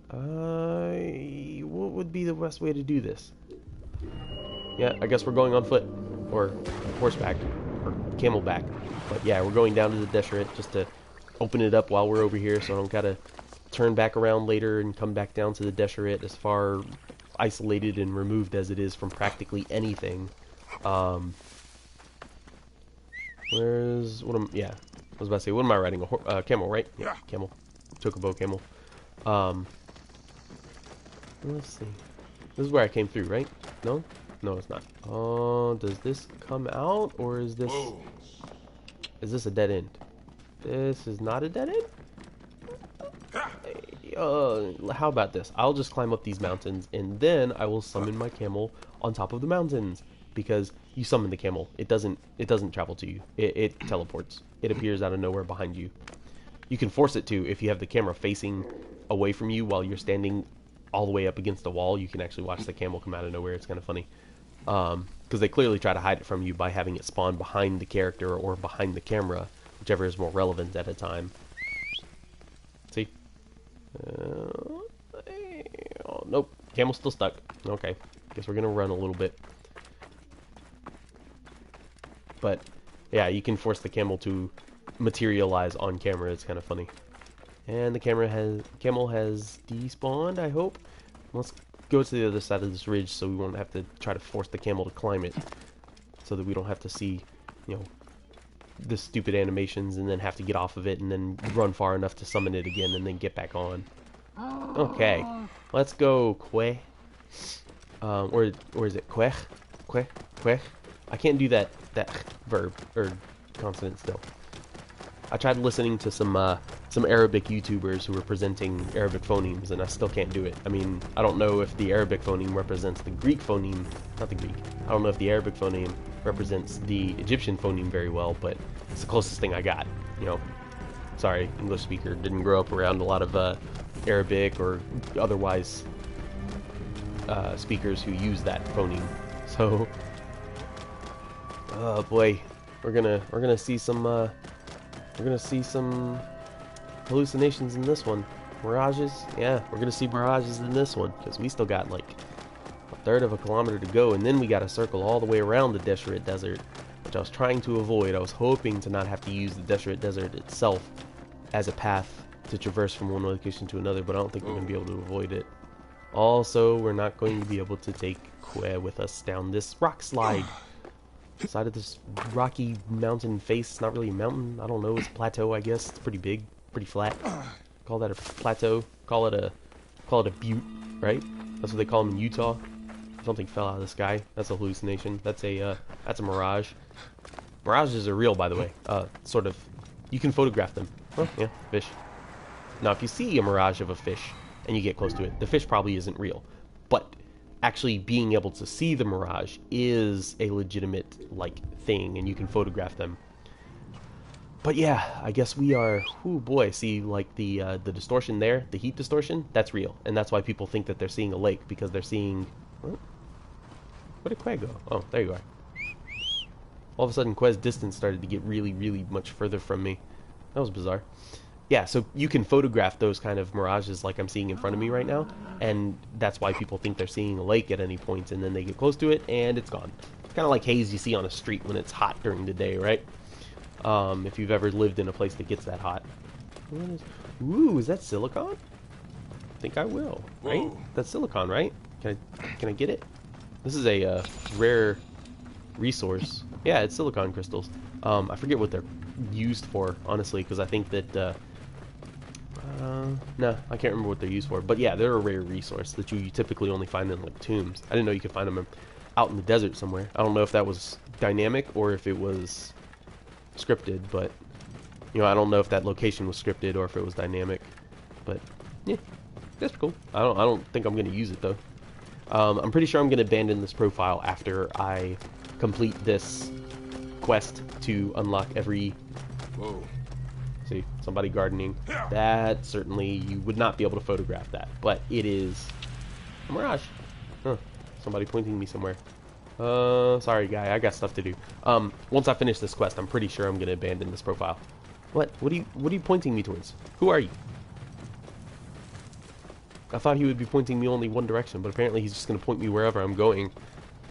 what would be the best way to do this? Yeah, I guess we're going on foot. Or horseback. or Camelback. But yeah, we're going down to the Deseret just to open it up while we're over here, so I don't gotta turn back around later and come back down to the Deseret, as far isolated and removed as it is from practically anything. Where's yeah, I was about to say, what am I riding? A camel, right? Yeah, camel, chocobo camel. Let's see. This is where I came through, right? No, no, it's not. Oh, does this come out, or is this? Whoa. Is this a dead end? This is not a dead end. How about this? I'll just climb up these mountains, and then I will summon my camel on top of the mountains. Because you summon the camel, it doesn't travel to you. It teleports. It appears out of nowhere behind you. You can force it to if you have the camera facing away from you while you're standing all the way up against the wall. You can actually watch the camel come out of nowhere. It's kind of funny. Because they clearly try to hide it from you by having it spawn behind the character or behind the camera, whichever is more relevant at a time. See? Oh, nope. Camel's still stuck. Okay. Guess we're going to run a little bit. But yeah, you can force the camel to materialize on camera. It's kind of funny. And the camel has despawned, I hope. Let's go to the other side of this ridge so we won't have to try to force the camel to climb it. So that we don't have to see, the stupid animations and then have to get off of it and then run far enough to summon it again and then get back on. Okay, let's go, Queh. Or is it Queh? Queh? I can't do that verb or consonant still. I tried listening to some Arabic YouTubers who were presenting Arabic phonemes, and I still can't do it. I mean, I don't know if the Arabic phoneme represents the Greek phoneme, not the Greek. I don't know if the Arabic phoneme represents the Egyptian phoneme very well, but it's the closest thing I got. Sorry, English speaker, didn't grow up around a lot of Arabic or otherwise speakers who use that phoneme. So. Oh boy, we're gonna see some hallucinations in this one. Mirages, yeah, we're gonna see mirages in this one because we still got like a third of a kilometer to go, and then we got to circle all the way around the Deseret Desert, which I was trying to avoid. I was hoping to not have to use the Deseret Desert itself as a path to traverse from one location to another, but I don't think we're gonna be able to avoid it. Also, we're not going to be able to take Queh with us down this rock slide. Side of this rocky mountain face. It's not really a mountain. I don't know. It's a plateau, I guess. It's pretty big, pretty flat. Call that a plateau. Call it a butte, right? That's what they call them in Utah. Something fell out of the sky. That's a hallucination. That's a mirage. Mirages are real, by the way. Sort of. You can photograph them. Oh, yeah, fish. Now, if you see a mirage of a fish and you get close to it, the fish probably isn't real. But actually being able to see the mirage is a legitimate thing, and you can photograph them. But yeah, I guess we are. Oh boy, see the distortion there, the heat distortion. That's real, and that's why people think that they're seeing a lake, because they're seeing. Oh, where did Queh go? Oh, there you are. All of a sudden, Queh's distance started to get really, really much further from me. That was bizarre. Yeah, so you can photograph those kind of mirages like I'm seeing in front of me right now, and that's why people think they're seeing a lake at any point, and then they get close to it, and it's gone. Kind of like haze you see on a street when it's hot during the day, right? If you've ever lived in a place that gets that hot. Ooh, is that silicon? I think I will, right? Whoa. That's silicon, right? Can I get it? This is a rare resource. Yeah, it's silicon crystals. I forget what they're used for, honestly, because I think that no, I can't remember what they're used for. But yeah, they're a rare resource that you typically only find in tombs. I didn't know you could find them out in the desert somewhere. I don't know if that was dynamic or if it was scripted, but I don't know if that location was scripted or if it was dynamic. But yeah, that's cool. I don't think I'm gonna use it though. I'm pretty sure I'm gonna abandon this profile after I complete this quest to unlock every. Whoa. See, somebody gardening. That certainly, you would not be able to photograph that, but it is a mirage. Huh. Somebody pointing me somewhere. Sorry guy, I got stuff to do. Once I finish this quest, I'm pretty sure I'm gonna abandon this profile. What are you pointing me towards? Who are you? I thought he would be pointing me only one direction, but apparently he's just gonna point me wherever I'm going.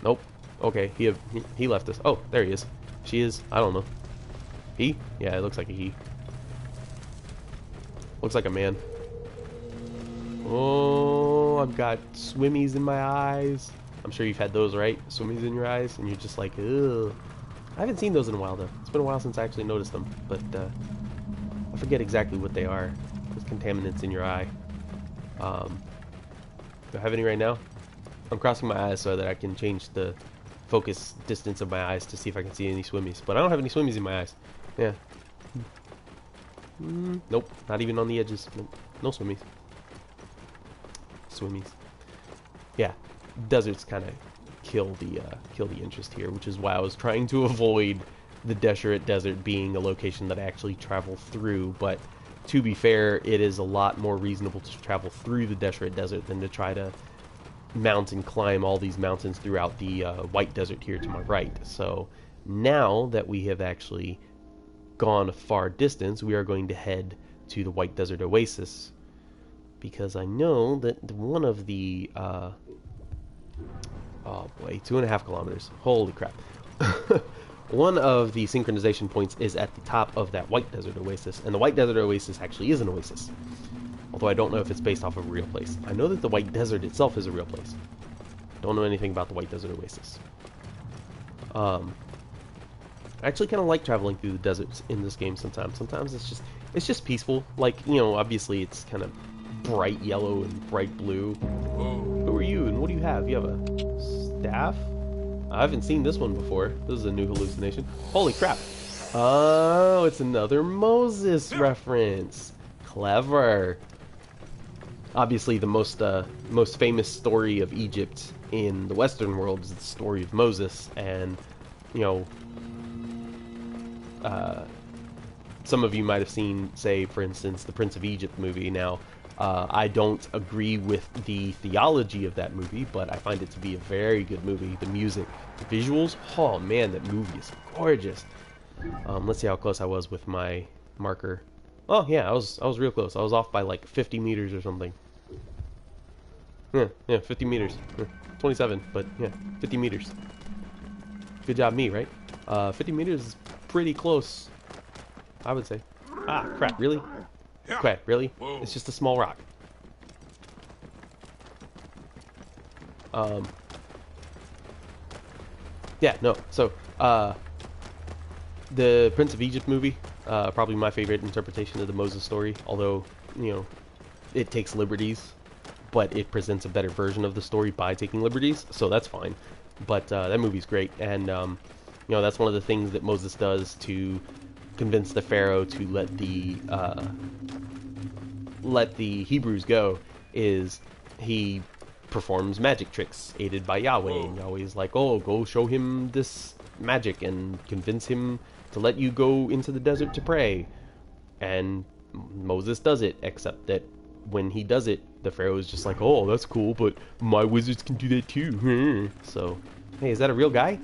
Nope. Okay, he left us. Oh, there he is. She is? I don't know. He? Yeah, it looks like a he. Looks like a man. Oh, I've got swimmies in my eyes. I'm sure you've had those, right? Swimmies in your eyes, and you're just like, ugh. I haven't seen those in a while, though. It's been a while since I actually noticed them, but I forget exactly what they are. Those contaminants in your eye. Do I have any right now? I'm crossing my eyes so that I can change the focus distance of my eyes to see if I can see any swimmies. But I don't have any swimmies in my eyes. Yeah. Nope. Not even on the edges. Nope. No swimmies. Swimmies. Yeah. Deserts kind of kill the interest here, which is why I was trying to avoid the Deseret Desert being a location that I actually travel through. But to be fair, it is a lot more reasonable to travel through the Deseret Desert than to try to mount and climb all these mountains throughout the White Desert here to my right. So now that we have actually gone a far distance, we are going to head to the White Desert Oasis, because I know that one of the oh boy, 2.5 kilometers. Holy crap. One of the synchronization points is at the top of that White Desert Oasis, and the White Desert Oasis actually is an oasis. Although I don't know if it's based off of a real place. I know that the White Desert itself is a real place. Don't know anything about the White Desert Oasis. I actually kind of like traveling through the deserts in this game sometimes. Sometimes it's just peaceful. Like, you know, obviously it's kind of bright yellow and bright blue. Who are you and what do you have? You have a staff? I haven't seen this one before. This is a new hallucination. Holy crap. Oh, it's another Moses reference. Clever. Obviously, the most famous story of Egypt in the Western world is the story of Moses, and you know, some of you might have seen, say, for instance, the Prince of Egypt movie. Now, I don't agree with the theology of that movie, but I find it to be a very good movie. The music, the visuals, oh man, that movie is gorgeous. Let's see how close I was with my marker. Oh yeah, I was real close. I was off by like 50 meters or something. Yeah, 50 meters. 27, but yeah, 50 meters. Good job me, right? 50 meters is pretty close, I would say. Ah, crap, really? Crap, really? It's just a small rock. Yeah, no, so, the Prince of Egypt movie, probably my favorite interpretation of the Moses story, although, you know, it takes liberties, but it presents a better version of the story by taking liberties, so that's fine. But that movie's great, and you know, that's one of the things that Moses does to convince the Pharaoh to let the Hebrews go, is he performs magic tricks aided by Yahweh, and Yahweh's like, oh, go show him this magic and convince him to let you go into the desert to pray. And Moses does it, except that when he does it, the Pharaoh is just like, oh, that's cool, but my wizards can do that too. So, hey, is that a real guy?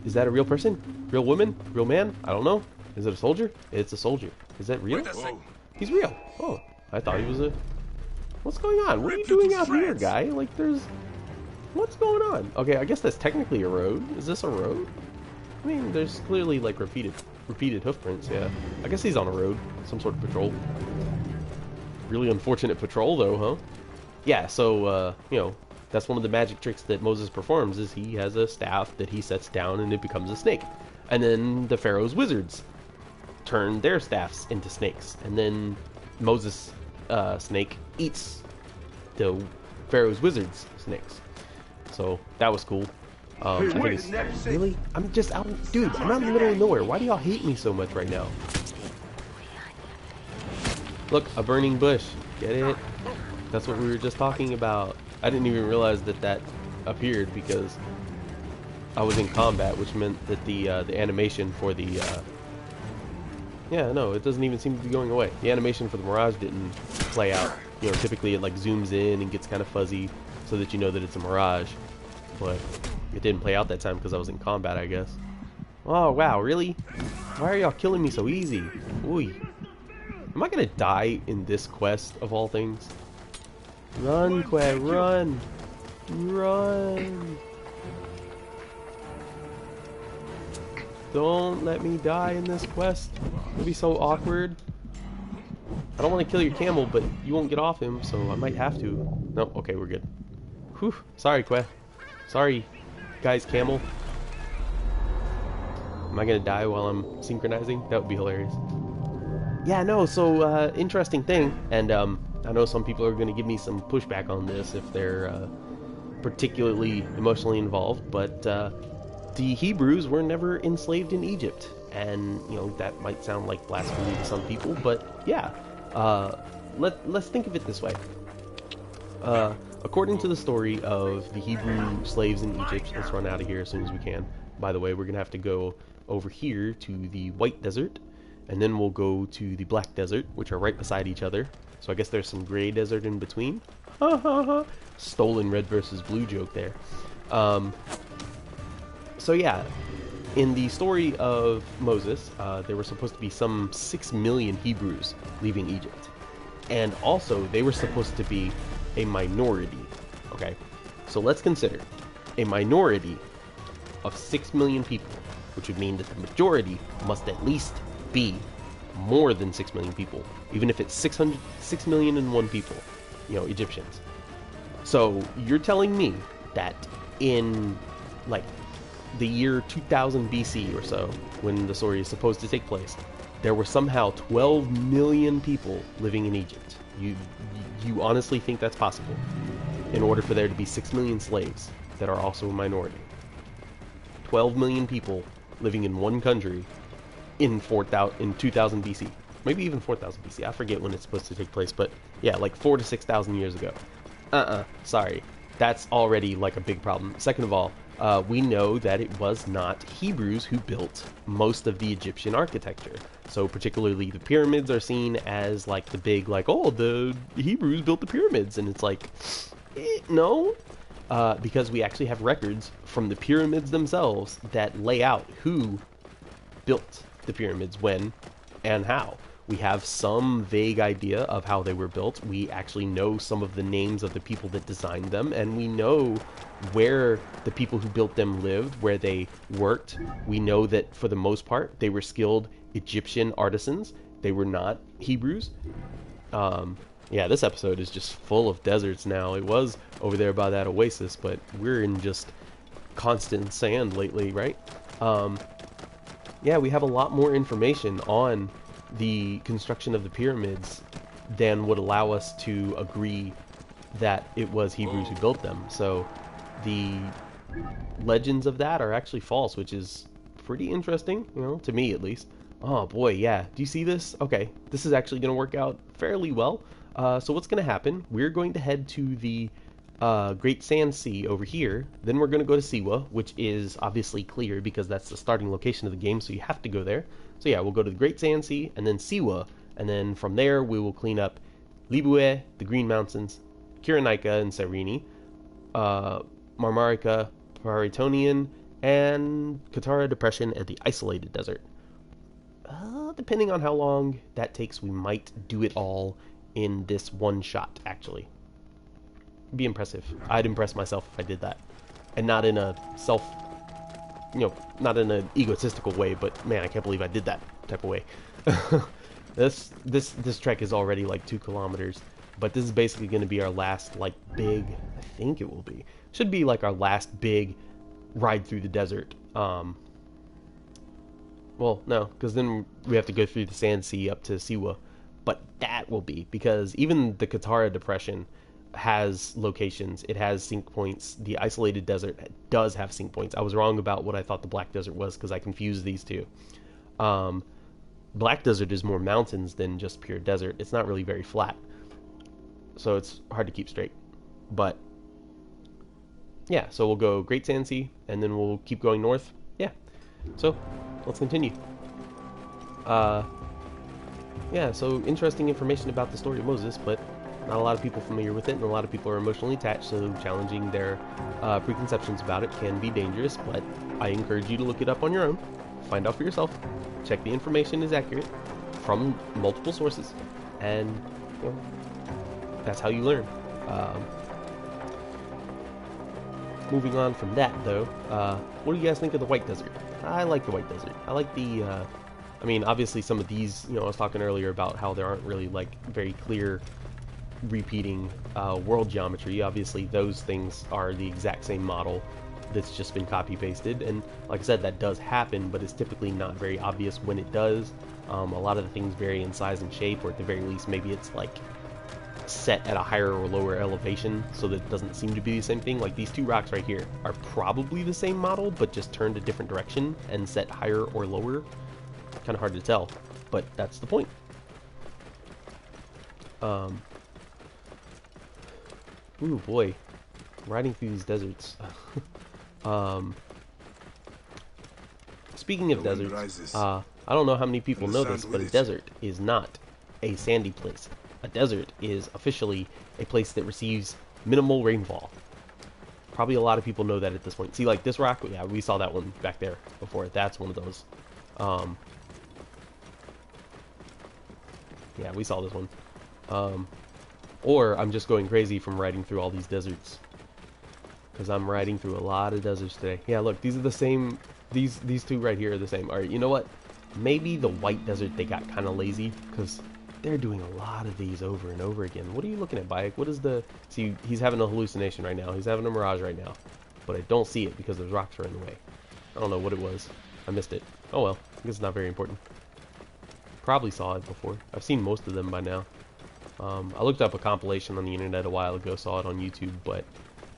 Is that a real person? Real woman? Real man? I don't know. Is it a soldier? It's a soldier. Is that real? He's real. Oh, I thought he was a... What's going on? What are you doing out here, guy? Like, there's... What's going on? Okay, I guess that's technically a road. Is this a road? I mean, there's clearly, like, repeated hoof prints, yeah. I guess he's on a road. Some sort of patrol. Really unfortunate patrol, though, huh? Yeah, so, you know, that's one of the magic tricks that Moses performs, is he has a staff that he sets down and it becomes a snake. And then the Pharaoh's wizards turn their staffs into snakes. And then Moses' snake eats the Pharaoh's wizards' snakes. So, that was cool. I think it's... Really? I'm just out... Dude, I'm out in the middle of nowhere. Why do y'all hate me so much right now? Look, a burning bush. Get it? That's what we were just talking about. I didn't even realize that that appeared because I was in combat, which meant that the animation for the... Yeah, no, it doesn't even seem to be going away. The animation for the Mirage didn't play out. You know, typically it like zooms in and gets kind of fuzzy so that you know that it's a Mirage. But it didn't play out that time because I was in combat, I guess. Oh, wow, really? Why are y'all killing me so easy? Ooh. Am I gonna die in this quest, of all things? Run, Quay, run! Run! Don't let me die in this quest. It'll be so awkward. I don't want to kill your camel, but you won't get off him, so I might have to. Nope, okay, we're good. Whew, sorry, quest. Sorry, guys, camel. Am I gonna die while I'm synchronizing? That would be hilarious. Yeah, no, so, interesting thing, and, I know some people are gonna give me some pushback on this if they're, particularly emotionally involved, but, the Hebrews were never enslaved in Egypt. And, you know, that might sound like blasphemy to some people, but, yeah. Let's think of it this way. According to the story of the Hebrew slaves in Egypt, let's run out of here as soon as we can. By the way, we're going to have to go over here to the White Desert, and then we'll go to the Black Desert, which are right beside each other. So I guess there's some gray desert in between. Ha ha ha. Stolen red versus blue joke there. So yeah, in the story of Moses, there were supposed to be some 6 million Hebrews leaving Egypt. And also, they were supposed to be a minority. Okay, so let's consider a minority of 6 million people, which would mean that the majority must at least be more than 6 million people, even if it's 6 million and one people, you know, Egyptians. So you're telling me that in, like, the year 2000 BC or so, when the story is supposed to take place, there were somehow 12 million people living in Egypt. You honestly think that's possible? In order for there to be 6 million slaves that are also a minority. 12 million people living in one country in 2000 BC. Maybe even 4000 BC. I forget when it's supposed to take place, but yeah, like 4,000 to 6,000 years ago. Sorry. That's already like a big problem. Second of all, we know that it was not Hebrews who built most of the Egyptian architecture. So particularly the pyramids are seen as like the big, like, oh, the Hebrews built the pyramids. And it's like, no. Because we actually have records from the pyramids themselves that lay out who built the pyramids, when, and how. We have some vague idea of how they were built. We actually know some of the names of the people that designed them, and we know where the people who built them lived, where they worked. We know that for the most part, they were skilled Egyptian artisans. They were not Hebrews. Yeah, this episode is just full of deserts now. It was over there by that oasis, but we're in just constant sand lately, right? Yeah, we have a lot more information on the construction of the pyramids than would allow us to agree that it was Hebrews who built them. So the legends of that are actually false, which is pretty interesting, you know, to me at least. Oh boy, yeah. Do you see this? Okay, this is actually going to work out fairly well. So what's going to happen? We're going to head to the Great Sand Sea over here. Then we're going to go to Siwa, which is obviously clear because that's the starting location of the game, so you have to go there. So yeah, we'll go to the Great Sand Sea, and then Siwa, and then from there we will clean up Libue, the Green Mountains, Cyrenaica and Cyrene, Marmarica, Paritonian, and Katara Depression and the Isolated Desert. Depending on how long that takes, we might do it all in this one shot, actually. It'd be impressive. I'd impress myself if I did that. And not in a not in an egotistical way, but man, I can't believe I did that type of way. This trek is already like 2 kilometers, but this is basically going to be our last like big, I think it will be, should be like our last big ride through the desert. Well, no, because then we have to go through the Sand Sea up to Siwa, but that will be, because even the Katara Depression has locations. It has sync points. The Isolated Desert does have sync points. I was wrong about what I thought the Black Desert was because I confused these two. Black Desert is more mountains than just pure desert. It's not really very flat, so it's hard to keep straight. But yeah, so we'll go Great Sand Sea, and then we'll keep going north. Yeah, so let's continue. Yeah, so interesting information about the story of Moses, but not a lot of people familiar with it, and a lot of people are emotionally attached, so challenging their preconceptions about it can be dangerous, but I encourage you to look it up on your own, find out for yourself, check the information is accurate from multiple sources, and you know, that's how you learn. Moving on from that, though, what do you guys think of the White Desert? I like the White Desert. I like the, I mean, obviously some of these, you know, I was talking earlier about how there aren't really, like, very clear repeating world geometry. Obviously those things are the exact same model that's just been copy pasted, and like I said, that does happen, but it's typically not very obvious when it does. A lot of the things vary in size and shape, or at the very least maybe it's like set at a higher or lower elevation so that it doesn't seem to be the same thing. Like these two rocks right here are probably the same model but just turned a different direction and set higher or lower. Kind of hard to tell, but that's the point. Ooh boy, riding through these deserts. Speaking of deserts, I don't know how many people know this, but a desert is not a sandy place. A desert is officially a place that receives minimal rainfall. Probably a lot of people know that at this point. See, like this rock, yeah, we saw that one back there before. That's one of those. Yeah, we saw this one. Or I'm just going crazy from riding through all these deserts. Because I'm riding through a lot of deserts today. Yeah, look, these are the same. These two right here are the same. Alright, you know what? Maybe the White Desert, they got kind of lazy. Because they're doing a lot of these over and over again. What are you looking at, Bayek? What is the... See, he's having a hallucination right now. He's having a mirage right now. But I don't see it because those rocks are in the way. I don't know what it was. I missed it. Oh well. I guess it's not very important. Probably saw it before. I've seen most of them by now. I looked up a compilation on the internet a while ago, saw it on YouTube, but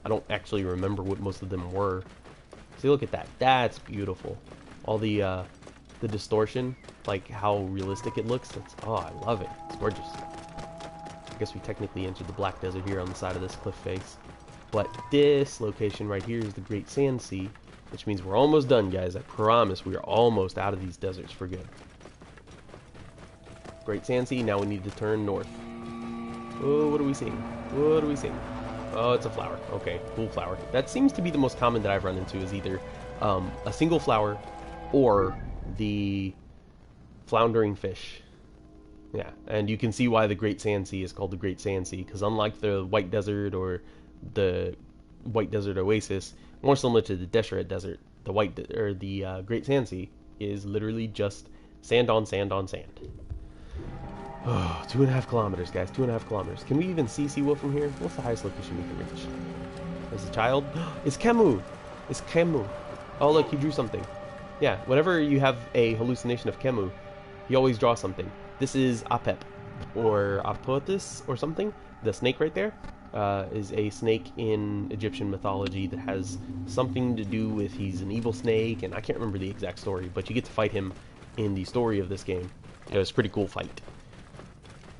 I don't actually remember what most of them were. See, look at that. That's beautiful. All the distortion, like how realistic it looks. That's, oh, I love it. It's gorgeous. I guess we technically entered the Black Desert here on the side of this cliff face. But this location right here is the Great Sand Sea, which means we're almost done, guys. I promise we are almost out of these deserts for good. Great Sand Sea, now we need to turn north. Oh, what are we seeing? What are we seeing? Oh, it's a flower. Okay, cool flower. That seems to be the most common that I've run into, is either a single flower or the floundering fish. Yeah, and you can see why the Great Sand Sea is called the Great Sand Sea, because unlike the White Desert or the White Desert Oasis, more similar to the Deseret Desert, the Great Sand Sea is literally just sand on sand on sand. Oh, 2.5 kilometers, guys. 2.5 kilometers. Can we even see Siwa from here? What's the highest location we can reach? As a child? It's Kemu! It's Kemu. Oh, look, he drew something. Yeah, whenever you have a hallucination of Kemu, he always draws something. This is Apep, or Apotis, or something. The snake right there is a snake in Egyptian mythology that has something to do with he's an evil snake, and I can't remember the exact story, but you get to fight him in the story of this game. It was a pretty cool fight.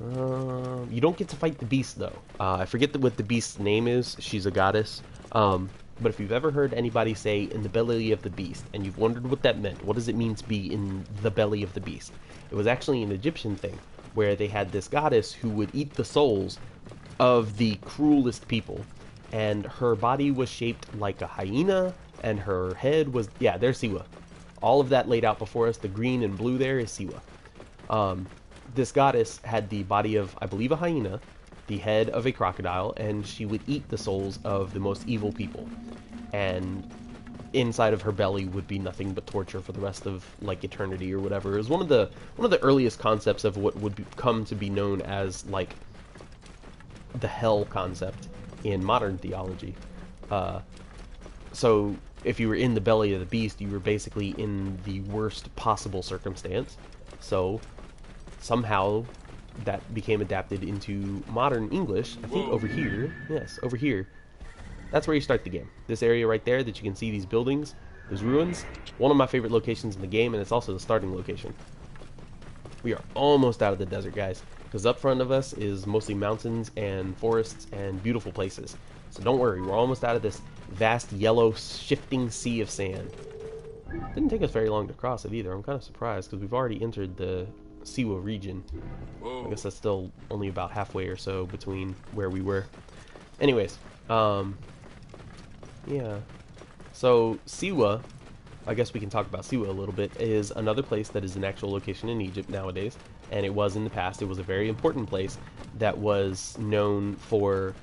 You don't get to fight the beast, though. I forget what the beast's name is. She's a goddess. But if you've ever heard anybody say, in the belly of the beast, and you've wondered what that meant, what does it mean to be in the belly of the beast? It was actually an Egyptian thing, where they had this goddess who would eat the souls of the cruelest people. And her body was shaped like a hyena, and her head was... Yeah, there's Siwa. All of that laid out before us. The green and blue there is Siwa. This goddess had the body of, I believe, a hyena, the head of a crocodile, and she would eat the souls of the most evil people. And inside of her belly would be nothing but torture for the rest of, like, eternity or whatever. It was one of the earliest concepts of what would come to be known as, like, the hell concept in modern theology. So if you were in the belly of the beast, you were basically in the worst possible circumstance. So somehow that became adapted into modern English. I think over here, yes, over here, that's where you start the game. This area right there that you can see these buildings, those ruins, one of my favorite locations in the game, and it's also the starting location. We are almost out of the desert, guys, because up front of us is mostly mountains and forests and beautiful places. So don't worry, we're almost out of this vast yellow shifting sea of sand. Didn't take us very long to cross it either. I'm kind of surprised because we've already entered the Siwa region. I guess that's still only about halfway or so between where we were. Anyways, yeah. So Siwa, I guess we can talk about Siwa a little bit, is another place that is an actual location in Egypt nowadays, and it was in the past. It was a very important place that was known for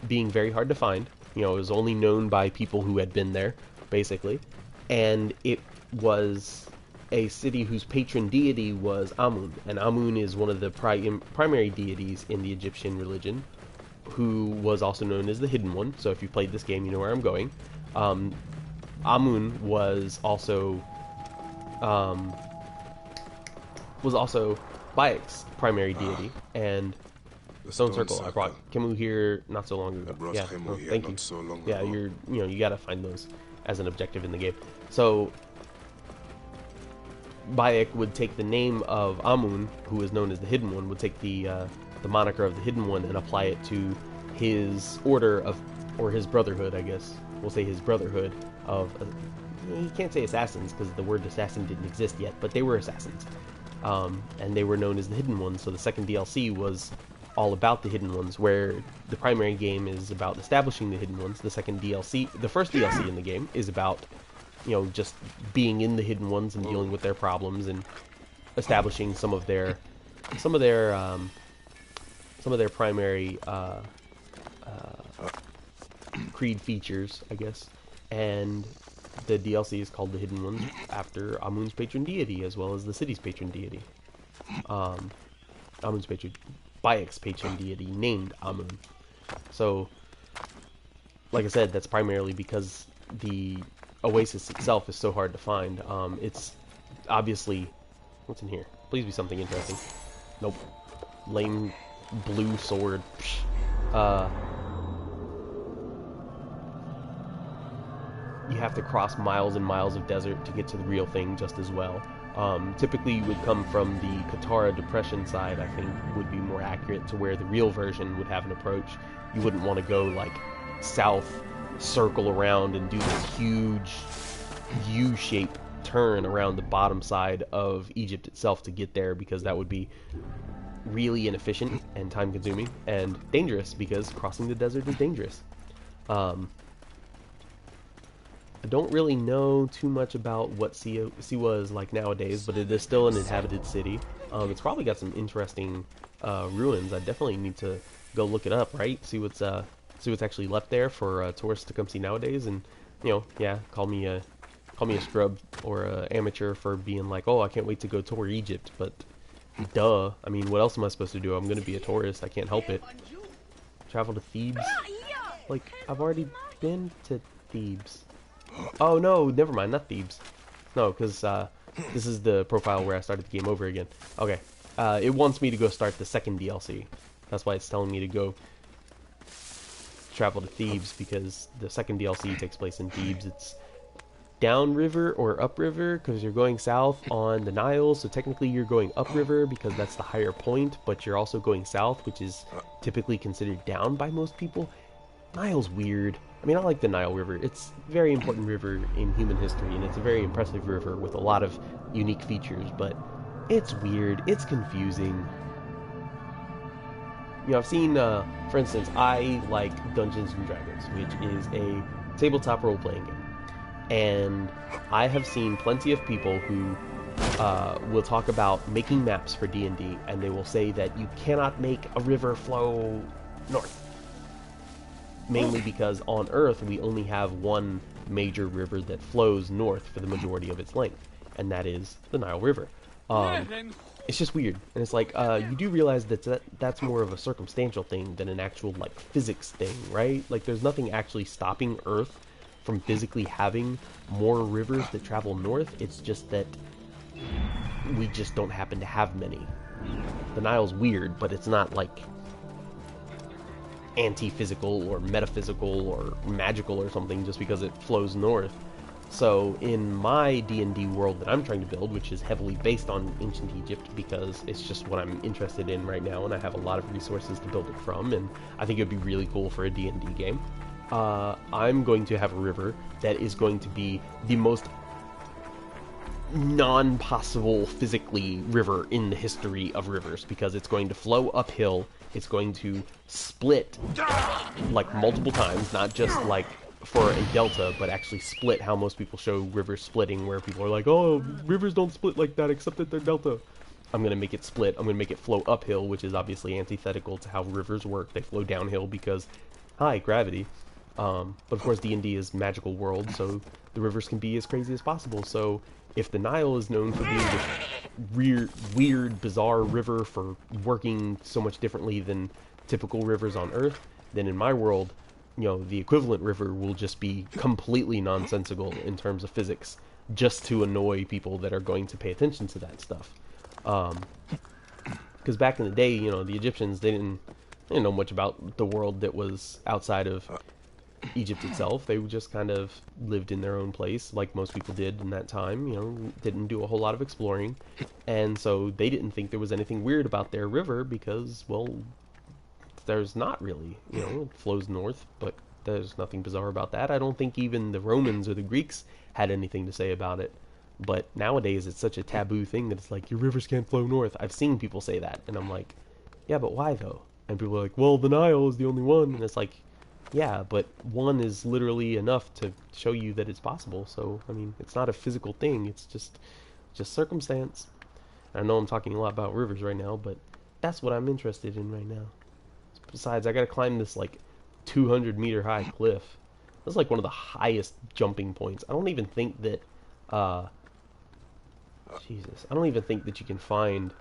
being very hard to find. You know, it was only known by people who had been there, basically, and it was a city whose patron deity was Amun, and Amun is one of the primary deities in the Egyptian religion, who was also known as the Hidden One. So if you played this game, you know where I'm going. Um, Amun um, was also Bayek's primary deity, and The Stone stone Circle. I circle. brought Kemu here not so long I ago. brought Yeah, Hemu oh, here thank not you. so long Yeah, ago. you gotta find those as an objective in the game. So Bayek would take the name of Amun, who is known as the Hidden One, would take the moniker of the Hidden One and apply it to his order of, or his brotherhood, I guess. We'll say his brotherhood of. You can't say assassins because the word assassin didn't exist yet, but they were assassins, and they were known as the Hidden Ones. So the second DLC was all about the Hidden Ones, where the primary game is about establishing the Hidden Ones. The second DLC, the first DLC in the game, is about just being in the Hidden Ones and dealing with their problems and establishing some of their primary creed features, I guess. And the DLC is called the Hidden Ones after Amun's patron deity, as well as the city's patron deity. Amun's patron, Bayek's patron deity, named Amun. So, like I said, that's primarily because the Oasis itself is so hard to find. It's obviously... What's in here? Please be something interesting. Nope. Lame blue sword. You have to cross miles and miles of desert to get to the real thing just as well. Typically you would come from the Katara Depression side, I think would be more accurate to where the real version would have an approach. You wouldn't want to go like south, circle around and do this huge U-shaped turn around the bottom side of Egypt itself to get there, because that would be really inefficient and time consuming and dangerous, because crossing the desert is dangerous. I don't really know too much about what Siwa is like nowadays, but it is still an inhabited city. It's probably got some interesting ruins. I definitely need to go look it up, right? See what's actually left there for tourists to come see nowadays. And yeah, call me a scrub or a amateur for being like, oh, I can't wait to go tour Egypt. But duh, I mean, what else am I supposed to do? I'm gonna be a tourist. I can't help it. Travel to Thebes? Like, I've already been to Thebes. Oh no, never mind, not Thebes. No, because this is the profile where I started the game over again. Okay, it wants me to go start the second DLC. That's why it's telling me to go travel to Thebes, because the second DLC takes place in Thebes. It's downriver or upriver, because you're going south on the Nile, so technically you're going upriver because that's the higher point, but you're also going south, which is typically considered down by most people. Nile's weird. I mean, I like the Nile River. It's a very important river in human history, and it's a very impressive river with a lot of unique features, but it's weird. It's confusing. I've seen, for instance, I like Dungeons & Dragons, which is a tabletop role-playing game. And I have seen plenty of people who will talk about making maps for D&D, and they will say that you cannot make a river flow north. Mainly because on Earth we only have one major river that flows north for the majority of its length, and that is the Nile River. It's just weird, and it's like, you do realize that's more of a circumstantial thing than an actual, like, physics thing, right? Like, there's nothing actually stopping Earth from physically having more rivers that travel north. It's just that we just don't happen to have many. The Nile's weird, but it's not, like, anti-physical or metaphysical or magical or something just because it flows north. So in my D&D world that I'm trying to build, which is heavily based on ancient Egypt because it's just what I'm interested in right now and I have a lot of resources to build it from, and I think it would be really cool for a D&D game, I'm going to have a river that is going to be the most non-possible physically river in the history of rivers, because it's going to flow uphill, it's going to split like multiple times, not just like for a delta, but actually split how most people show rivers splitting, where people are like, oh, rivers don't split like that except that they're delta. I'm going to make it split. I'm going to make it flow uphill, which is obviously antithetical to how rivers work. They flow downhill because, hi, gravity. But of course D&D is magical world, so the rivers can be as crazy as possible. So if the Nile is known for being this weird, bizarre river for working so much differently than typical rivers on Earth, then in my world, the equivalent river will just be completely nonsensical in terms of physics, just to annoy people that are going to pay attention to that stuff. Because back in the day, the Egyptians, they didn't know much about the world that was outside of Egypt itself. They just kind of lived in their own place, like most people did in that time. Didn't do a whole lot of exploring, and so they didn't think there was anything weird about their river because, well, there's not really. It flows north, but there's nothing bizarre about that. I don't think even the Romans or the Greeks had anything to say about it. But nowadays, it's such a taboo thing that it's like, your rivers can't flow north. I've seen people say that, and I'm like, yeah, but why though? And people are like, well, the Nile is the only one, and it's like, yeah, but one is literally enough to show you that it's possible. So, I mean, it's not a physical thing. It's just circumstance. I know I'm talking a lot about rivers right now, but that's what I'm interested in right now. Besides, I gotta climb this, 200-meter high cliff. That's, one of the highest jumping points. I don't even think that, Jesus. I don't even think that you can find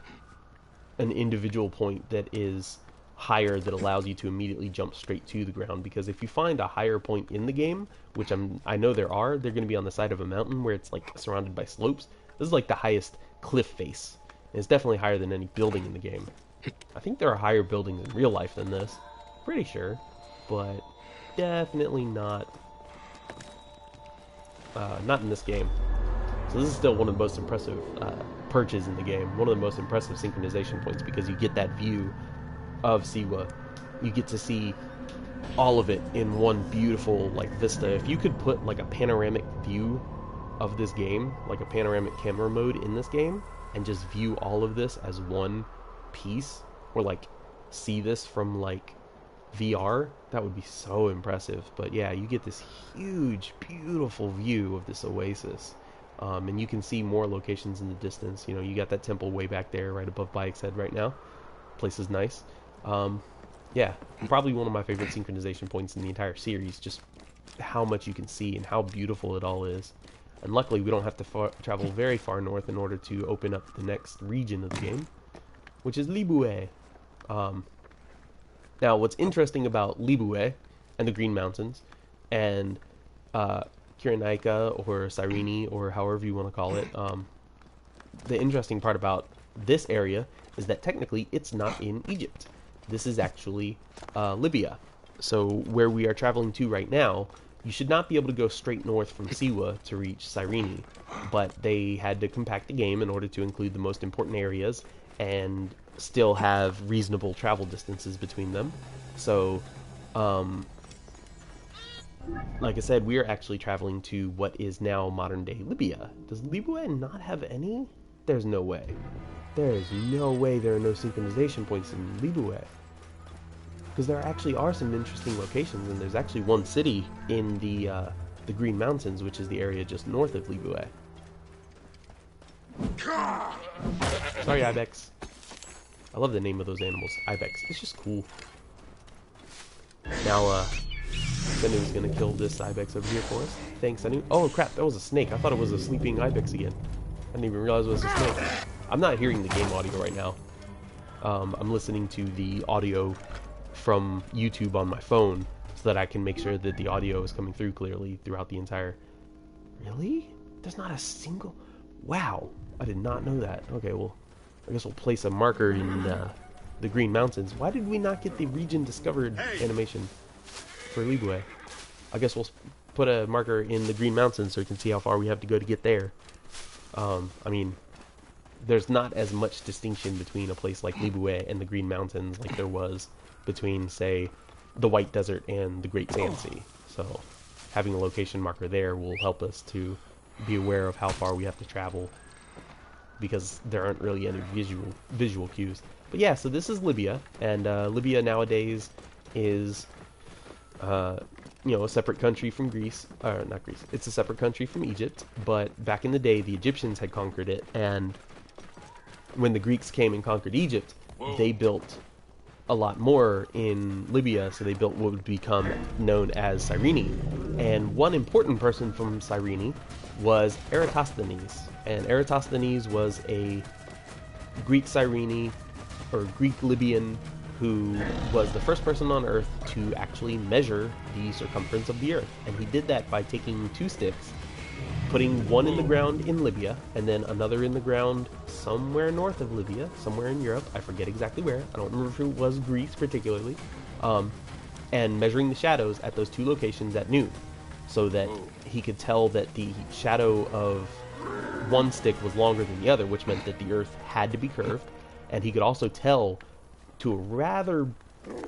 an individual point that is higher that allows you to immediately jump straight to the ground, because if you find a higher point in the game, which I know they're going to be on the side of a mountain where it's surrounded by slopes. This is the highest cliff face, and it's definitely higher than any building in the game. I think there are higher buildings in real life than this, pretty sure, but definitely not in this game. So this is still one of the most impressive perches in the game, one of the most impressive synchronization points, because you get that view of Siwa. You get to see all of it in one beautiful vista. If you could put a panoramic view of this game, a panoramic camera mode in this game, and just view all of this as one piece, or see this from VR, that would be so impressive. But yeah, you get this huge, beautiful view of this oasis. And you can see more locations in the distance. You got that temple way back there, right above Bayek's Head right now. Place is nice. Yeah, probably one of my favorite synchronization points in the entire series, just how much you can see and how beautiful it all is. And luckily, we don't have to travel very far north in order to open up the next region of the game, which is Libue. Now, what's interesting about Libue and the Green Mountains and Cyrenaica or Cyrene, or however you want to call it, the interesting part about this area is that technically it's not in Egypt. This is actually Libya. So where we are traveling to right now, you should not be able to go straight north from Siwa to reach Cyrene, but they had to compact the game in order to include the most important areas and still have reasonable travel distances between them. So, like I said, we are actually traveling to what is now modern-day Libya. Does Libya not have any? There's no way. There is no way there are no synchronization points in Libya. Because there actually are some interesting locations, and there's actually one city in the Green Mountains, which is the area just north of Libya. Sorry, Ibex. I love the name of those animals, Ibex. It's just cool. Now, Senu's gonna kill this Ibex over here for us. Thanks, Senu. Oh crap, that was a snake. I thought it was a sleeping Ibex again. I didn't even realize it was a snake. I'm not hearing the game audio right now. I'm listening to the audio from YouTube on my phone so that I can make sure that the audio is coming through clearly throughout the entire... Really? There's not a single... Wow, I did not know that. Okay, well, I guess we'll place a marker in the Green Mountains. Why did we not get the region discovered animation for Libue? I guess we'll put a marker in the Green Mountains so we can see how far we have to go to get there. I mean, there's not as much distinction between a place like Libue and the Green Mountains like there was between, say, the White Desert and the Great Sand Sea. So having a location marker there will help us to be aware of how far we have to travel, because there aren't really any visual cues. But yeah, so this is Libya, and Libya nowadays is a separate country from Greece. Not Greece. It's a separate country from Egypt, but back in the day, the Egyptians had conquered it, and when the Greeks came and conquered Egypt, they built a lot more in Libya, so they built what would become known as Cyrene. And one important person from Cyrene was Eratosthenes. And Eratosthenes was a Greek Cyrene, or Greek Libyan, who was the first person on Earth to actually measure the circumference of the Earth. And he did that by taking two sticks, putting one in the ground in Libya, and then another in the ground somewhere north of Libya, somewhere in Europe. I forget exactly where. I don't remember if it was Greece particularly. And measuring the shadows at those two locations at noon, so that he could tell that the shadow of one stick was longer than the other, which meant that the Earth had to be curved. And he could also tell, to a rather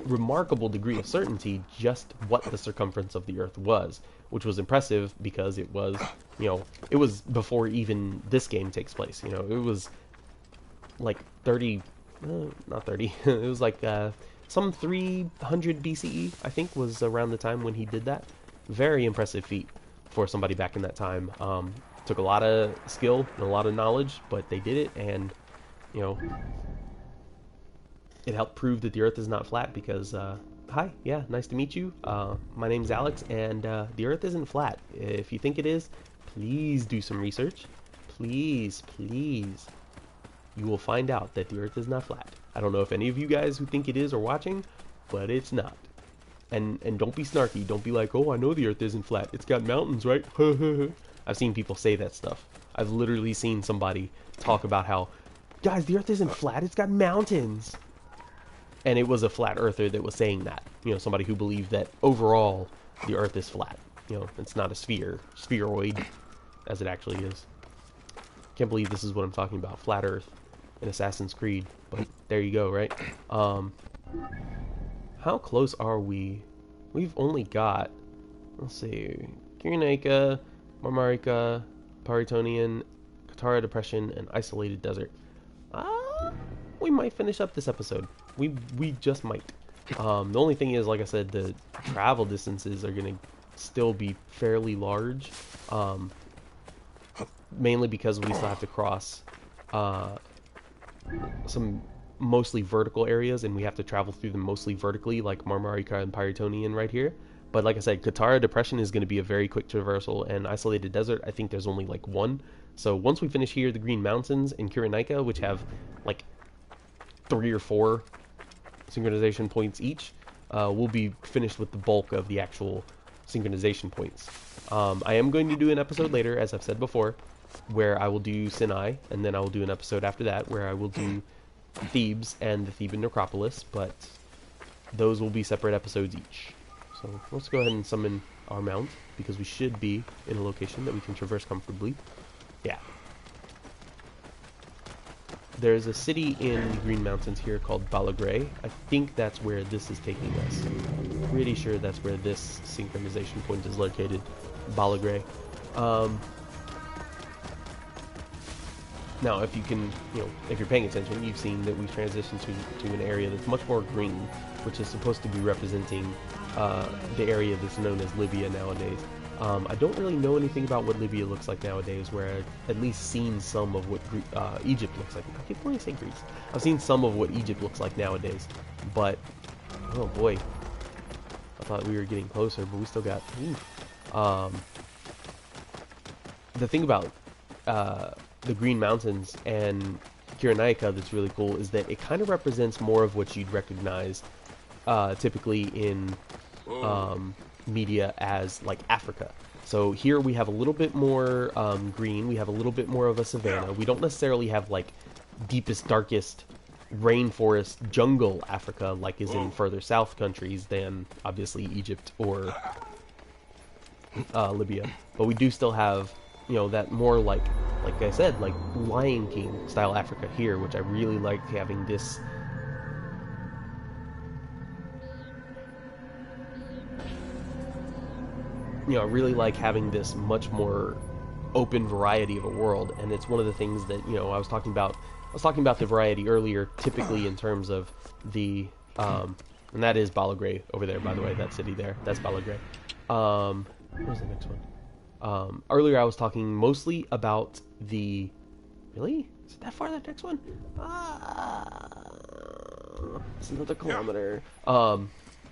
remarkable degree of certainty, just what the circumference of the Earth was, which was impressive because it was, it was before even this game takes place. It was like 30, not 30, it was like some 300 BCE, I think, was around the time when he did that. Very impressive feat for somebody back in that time. Took a lot of skill and a lot of knowledge, but they did it, and, it helped prove that the Earth is not flat because, hi, yeah, nice to meet you. My name's Alex, and the Earth isn't flat. If you think it is, please do some research. Please, please. You will find out that the Earth is not flat. I don't know if any of you guys who think it is are watching, but it's not. And don't be snarky. Don't be like, oh, I know the Earth isn't flat. It's got mountains, right? I've seen people say that stuff. I've literally seen somebody talk about how, guys, the Earth isn't flat. It's got mountains. And it was a flat earther that was saying that. Somebody who believed that overall the Earth is flat. It's not a spheroid, as it actually is. Can't believe this is what I'm talking about. Flat Earth in Assassin's Creed. But there you go, right? How close are we? We've only got, let's see, Cyrenaica, Marmarica, Paritonian, Katara Depression, and Isolated Desert. We might finish up this episode. We just might. The only thing is, like I said, the travel distances are going to still be fairly large. Mainly because we still have to cross some mostly vertical areas, and we have to travel through them mostly vertically, like Marmarica and Pyritonian right here. But like I said, Katara Depression is going to be a very quick traversal, and Isolated Desert, I think there's only like one. So once we finish here, the Green Mountains and Cyrenaica, which have like 3 or 4 synchronization points each, we'll be finished with the bulk of the actual synchronization points. I am going to do an episode later, as I've said before, where I will do Sinai, and then I will do an episode after that where I will do Thebes and the Theban necropolis, but those will be separate episodes each. So let's go ahead and summon our mount, because we should be in a location that we can traverse comfortably. Yeah. There's a city in the Green Mountains here called Balagray. I think that's where this is taking us. I'm pretty sure that's where this synchronization point is located. Balagray. Now, if you can, if you're paying attention, you've seen that we've transitioned to an area that's much more green, which is supposed to be representing the area that's known as Libya nowadays. I don't really know anything about what Libya looks like nowadays, where I've at least seen some of what Egypt looks like. I keep wanting to say Greece. I've seen some of what Egypt looks like nowadays, but, oh boy. I thought we were getting closer, but we still got, the thing about the Green Mountains and Cyrenaica that's really cool is that it kind of represents more of what you'd recognize typically in media as like Africa. So here we have a little bit more green, we have a little bit more of a savanna. We don't necessarily have like deepest, darkest rainforest jungle Africa like is in further south countries than obviously Egypt or Libya, but we do still have, that more like I said, like Lion King style Africa here, which I really like having this I really like having this much more open variety of a world, and it's one of the things that, I was talking about the variety earlier, typically in terms of the and that is Balagray over there, by the way, that city there, that's Balagray. Where's the next one? Earlier I was talking mostly about the... Really? Is it that far, that next one? It's another kilometer.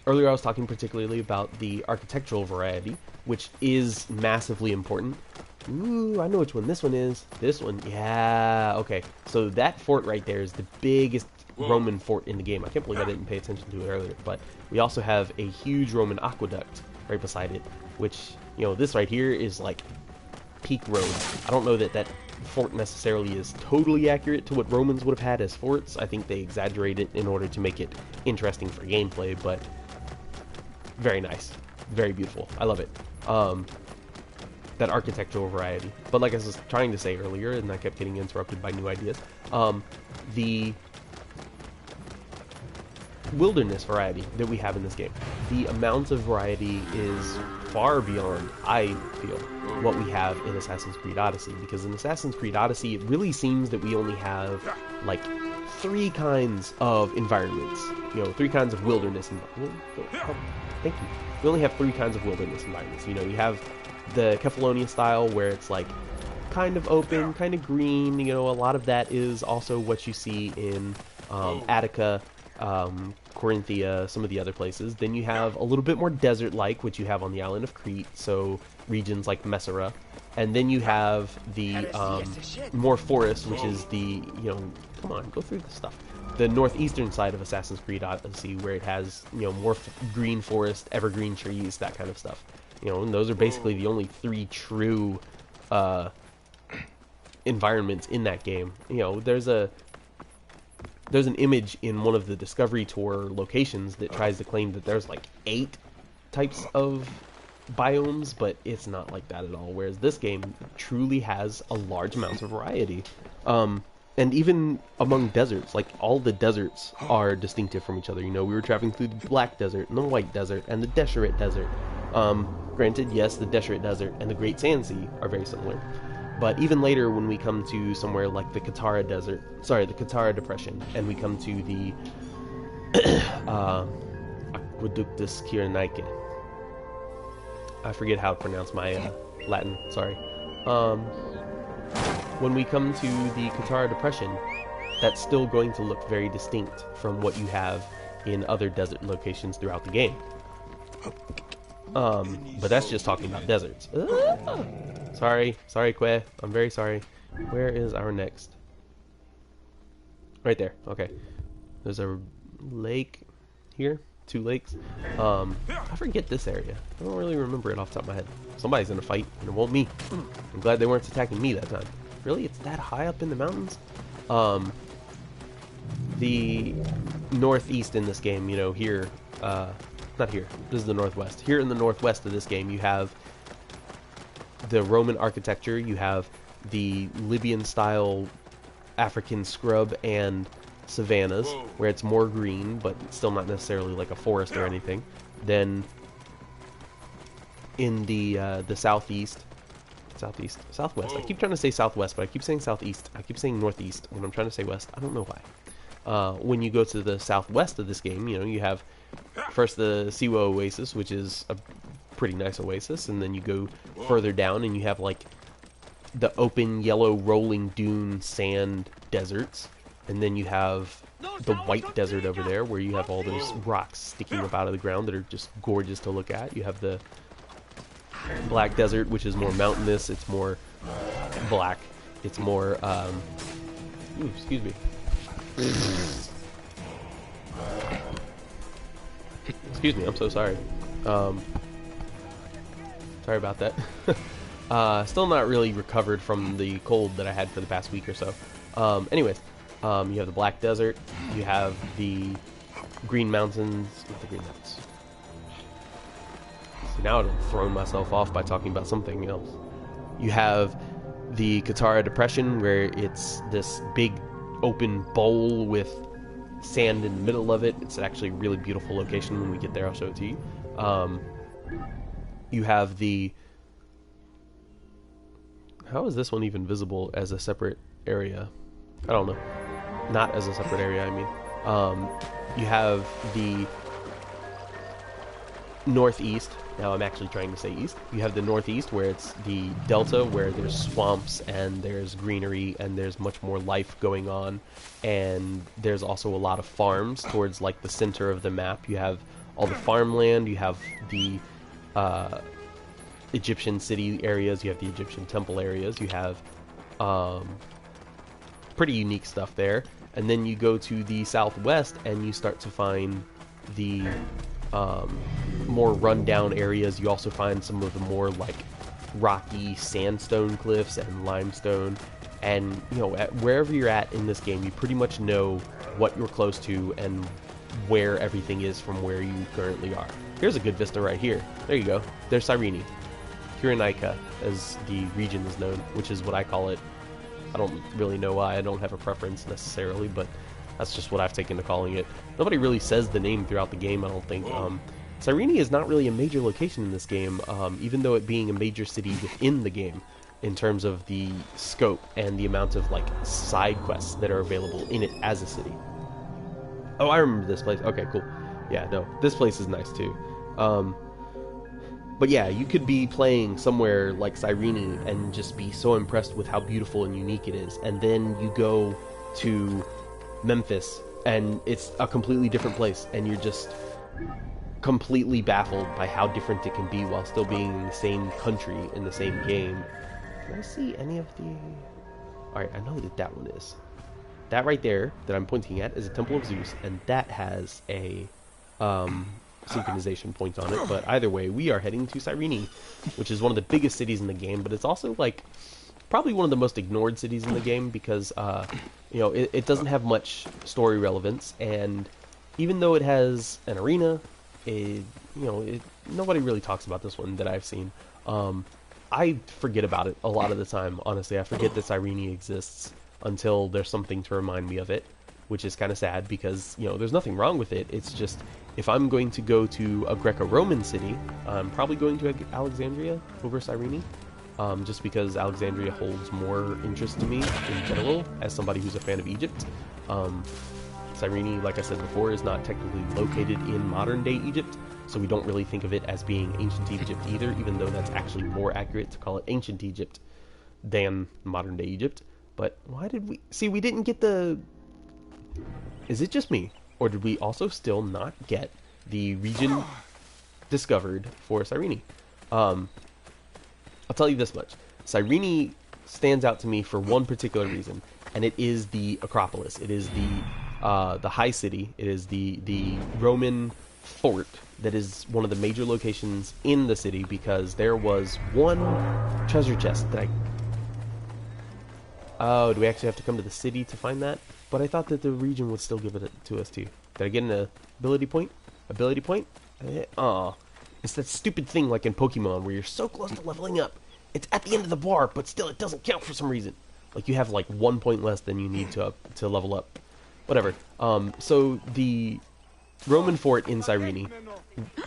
Earlier I was talking particularly about the architectural variety, which is massively important. Ooh, I know which one this one is. This one, yeah, okay. So that fort right there is the biggest Roman fort in the game. I can't believe I didn't pay attention to it earlier. But we also have a huge Roman aqueduct right beside it, which, you know, this right here is like peak Rome. I don't know that that fort necessarily is totally accurate to what Romans would have had as forts. I think they exaggerate it in order to make it interesting for gameplay, but very nice. Very beautiful. I love it. That architectural variety. But like I was trying to say earlier, and I kept getting interrupted by new ideas, the wilderness variety that we have in this game. The amount of variety is far beyond, I feel, what we have in Assassin's Creed Odyssey. Because in Assassin's Creed Odyssey, it really seems that we only have, like, 3 kinds of environments. You know, 3 kinds of wilderness environments. Thank you. We only have 3 kinds of wilderness environments. You know, you have the Kefalonia style, where it's, like, kind of open, kind of green. You know, a lot of that is also what you see in Attica, Corinthia, some of the other places. Then you have a little bit more desert-like, which you have on the island of Crete, so regions like Messara. And then you have the more forest, which is the, you know, come on, go through this stuff. The northeastern side of Assassin's Creed Odyssey, where it has, you know, more green forest, evergreen trees, that kind of stuff. You know, and those are basically the only 3 true environments in that game. You know, there's an image in one of the Discovery Tour locations that tries to claim that there's like 8 types of biomes, but it's not like that at all. Whereas this game truly has a large amount of variety. And even among deserts, like all the deserts are distinctive from each other. You know, we were traveling through the Black Desert and the White Desert and the Deseret Desert. Granted, yes, the Deseret Desert and the Great Sand Sea are very similar. But even later, when we come to somewhere like the Katara Depression, and we come to the Aqueductus Cyrenaicae. I forget how to pronounce my Latin, sorry. When we come to the Katara Depression, that's still going to look very distinct from what you have in other desert locations throughout the game. But that's just talking about deserts. Sorry, Que. I'm very sorry. Where is our next? Right there. Okay. There's a lake here. 2 lakes. I forget this area. I don't really remember it off the top of my head. Somebody's gonna fight, and it won't me. I'm glad they weren't attacking me that time. Really? It's that high up in the mountains? The northeast in this game, you know, here, not here, this is the northwest. Here in the northwest of this game, you have the Roman architecture, you have the Libyan-style African scrub and savannas, where it's more green, but still not necessarily like a forest or anything. Then in the southwest. I keep trying to say southwest, but I keep saying southeast. I keep saying northeast when I'm trying to say west. I don't know why. When you go to the southwest of this game, you know, you have first the Siwa Oasis, which is a pretty nice oasis, and then you go further down and you have like the open yellow rolling dune sand deserts, and then you have the white desert over there where you have all those rocks sticking up out of the ground that are just gorgeous to look at. You have the Black Desert, which is more mountainous, it's more black, it's more ooh, excuse me. Excuse me, I'm so sorry. Sorry about that. Still not really recovered from the cold that I had for the past week or so. Anyways, you have the Black Desert, you have the Green Mountains, not the Green Mountains. See, now I've thrown myself off by talking about something else. You have the Katara Depression, where it's this big open bowl with sand in the middle of it. It's actually a really beautiful location. When we get there, I'll show it to you. You have the... How is this one even visible as a separate area? I don't know. Not as a separate area, I mean. You have the northeast. Now I'm actually trying to say east. You have the northeast, where it's the delta, where there's swamps and there's greenery and there's much more life going on, and there's also a lot of farms towards like the center of the map. You have all the farmland, you have the Egyptian city areas, you have the Egyptian temple areas, you have pretty unique stuff there. And then you go to the southwest and you start to find the more rundown areas. You also find some of the more like rocky sandstone cliffs and limestone. And you know, wherever you're at in this game, you pretty much know what you're close to and where everything is from where you currently are. Here's a good vista right here. There you go. There's Cyrene. Cyrenaica, as the region is known, which is what I call it. I don't really know why. I don't have a preference necessarily, but that's just what I've taken to calling it. Nobody really says the name throughout the game, I don't think. Cyrene is not really a major location in this game, even though it being a major city within the game in terms of the scope and the amount of like side quests that are available in it as a city. Oh, I remember this place. Okay, cool. Yeah, no, this place is nice too. But yeah, you could be playing somewhere like Cyrene and just be so impressed with how beautiful and unique it is, and then you go to Memphis and it's a completely different place, and you're just completely baffled by how different it can be while still being in the same country in the same game. Can I see any of the... Alright, I know that that one is. That right there that I'm pointing at is a Temple of Zeus, and that has a synchronization point on it. But either way, we are heading to Cyrene, which is one of the biggest cities in the game, but it's also like probably one of the most ignored cities in the game because you know, it doesn't have much story relevance, and even though it has an arena, nobody really talks about this one that I've seen. I forget about it a lot of the time, honestly. I forget that Cyrene exists until there's something to remind me of it, which is kind of sad because, you know, there's nothing wrong with it. It's just, if I'm going to go to a Greco-Roman city, I'm probably going to Alexandria over Cyrene, just because Alexandria holds more interest to me in general as somebody who's a fan of Egypt. Cyrene, like I said before, is not technically located in modern-day Egypt, so we don't really think of it as being ancient Egypt either, even though that's actually more accurate to call it ancient Egypt than modern-day Egypt. But why did we... See, we didn't get the... Is it just me? Or did we also still not get the region discovered for Cyrene? I'll tell you this much. Cyrene stands out to me for one particular reason, and it is the Acropolis. It is the high city. It is the Roman fort that is one of the major locations in the city, because there was one treasure chest that I... Oh, do we actually have to come to the city to find that? But I thought that the region would still give it to us too. Did I get an ability point? Ability point? Aw. It's that stupid thing like in Pokemon where you're so close to leveling up. It's at the end of the bar, but still it doesn't count for some reason. Like you have like 1 point less than you need to level up. Whatever. So the Roman fort in Cyrene,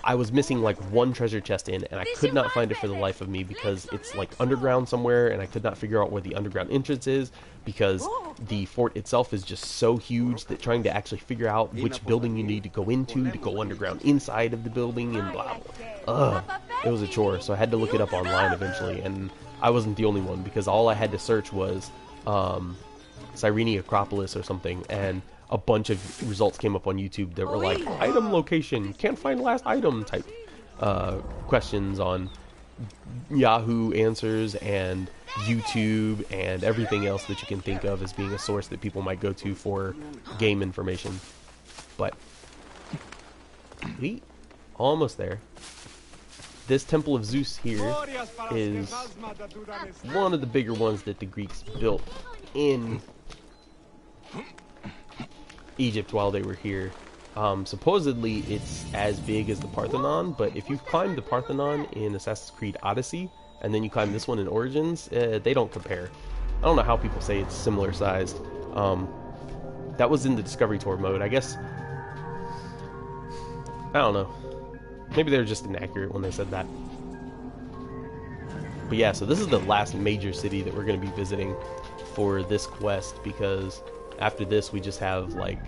I was missing like one treasure chest in, and I could not find it for the life of me because it's like underground somewhere, and I could not figure out where the underground entrance is because the fort itself is just so huge that trying to actually figure out which building you need to go into to go underground inside of the building and blah blah. It was a chore, so I had to look it up online eventually, and I wasn't the only one because all I had to search was Cyrene Acropolis or something, and a bunch of results came up on YouTube that were like, item location, can't find last item type questions on Yahoo Answers and YouTube and everything else that you can think of as being a source that people might go to for game information. But we almost there. This Temple of Zeus here is one of the bigger ones that the Greeks built in Egypt while they were here. Supposedly it's as big as the Parthenon, but if you've climbed the Parthenon in Assassin's Creed Odyssey and then you climb this one in Origins, they don't compare. I don't know how people say it's similar sized. That was in the Discovery Tour mode. I guess, I don't know, maybe they were just inaccurate when they said that. But yeah, so this is the last major city that we're going to be visiting for this quest, because after this we just have like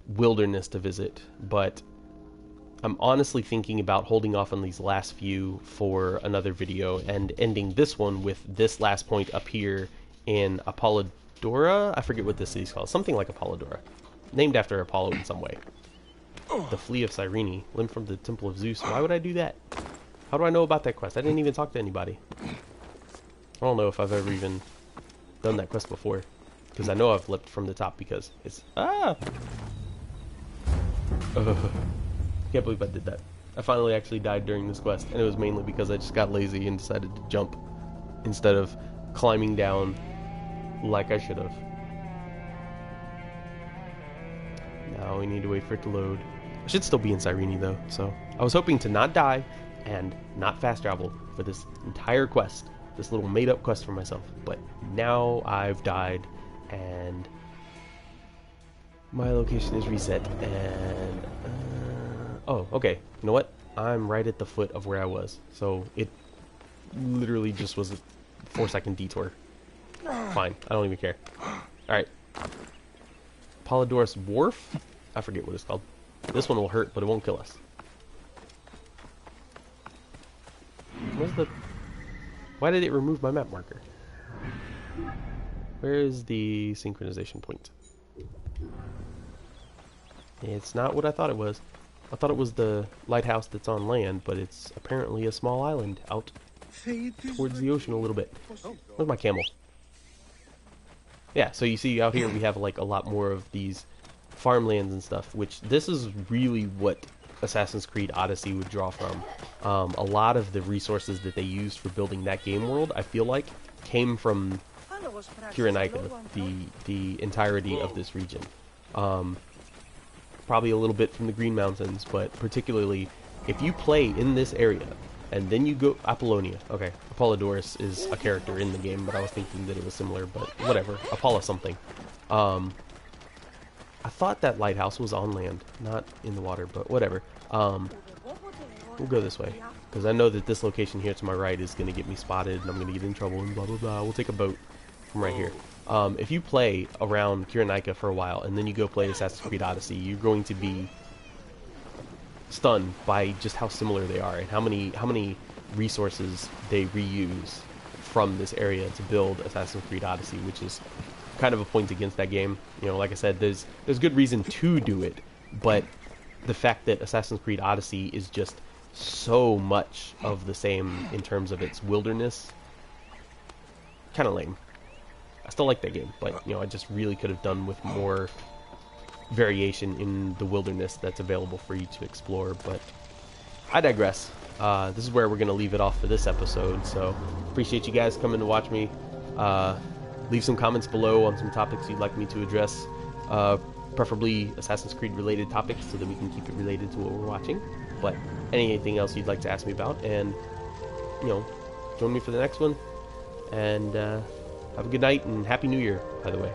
wilderness to visit. But I'm honestly thinking about holding off on these last few for another video and ending this one with this last point up here in Apollodora. I forget what this city's called. Something like Apollodora, named after Apollo in some way. The Flea of Cyrene, limb from the Temple of Zeus. Why would I do that? How do I know about that quest? I didn't even talk to anybody. I don't know if I've ever even done that quest before. Because I know I've leapt from the top because it's... Ah! Can't believe I did that. I finally actually died during this quest. And it was mainly because I just got lazy and decided to jump. Instead of climbing down like I should have. Now we need to wait for it to load. I should still be in Cyrene though, so I was hoping to not die and not fast travel for this entire quest, this little made up quest for myself, but now I've died and my location is reset and oh, okay, you know what, I'm right at the foot of where I was, so it literally just was a 4-second detour. Fine, I don't even care. Alright, Polydorus Wharf, I forget what it's called. This one will hurt, but it won't kill us. Where's the... Why did it remove my map marker? Where is the synchronization point? It's not what I thought it was. I thought it was the lighthouse that's on land, but it's apparently a small island out towards the ocean a little bit. Where's my camel? Yeah, so you see out here we have like a lot more of these farmlands and stuff, which this is really what Assassin's Creed Odyssey would draw from. A lot of the resources that they used for building that game world, I feel like, came from Kyrenaika, the entirety of this region. Probably a little bit from the Green Mountains, but particularly if you play in this area and then you go Apollonia. Okay, Apollodorus is a character in the game, but I was thinking that it was similar, but whatever. Apollo something. I thought that lighthouse was on land, not in the water, but whatever. We'll go this way, because I know that this location here to my right is going to get me spotted, and I'm going to get in trouble, and blah, blah, blah. We'll take a boat from right here. If you play around Kyrenaika for a while, and then you go play Assassin's Creed Odyssey, you're going to be stunned by just how similar they are, and how many resources they reuse from this area to build Assassin's Creed Odyssey, which is kind of a point against that game. You know, like I said, there's good reason to do it, but the fact that Assassin's Creed Odyssey is just so much of the same in terms of its wilderness, kind of lame. I still like that game, but you know, I just really could have done with more variation in the wilderness that's available for you to explore, but I digress. This is where we're going to leave it off for this episode, so appreciate you guys coming to watch me. Leave some comments below on some topics you'd like me to address, preferably Assassin's Creed related topics so that we can keep it related to what we're watching, but anything else you'd like to ask me about, and you know, join me for the next one, and have a good night and Happy New Year, by the way.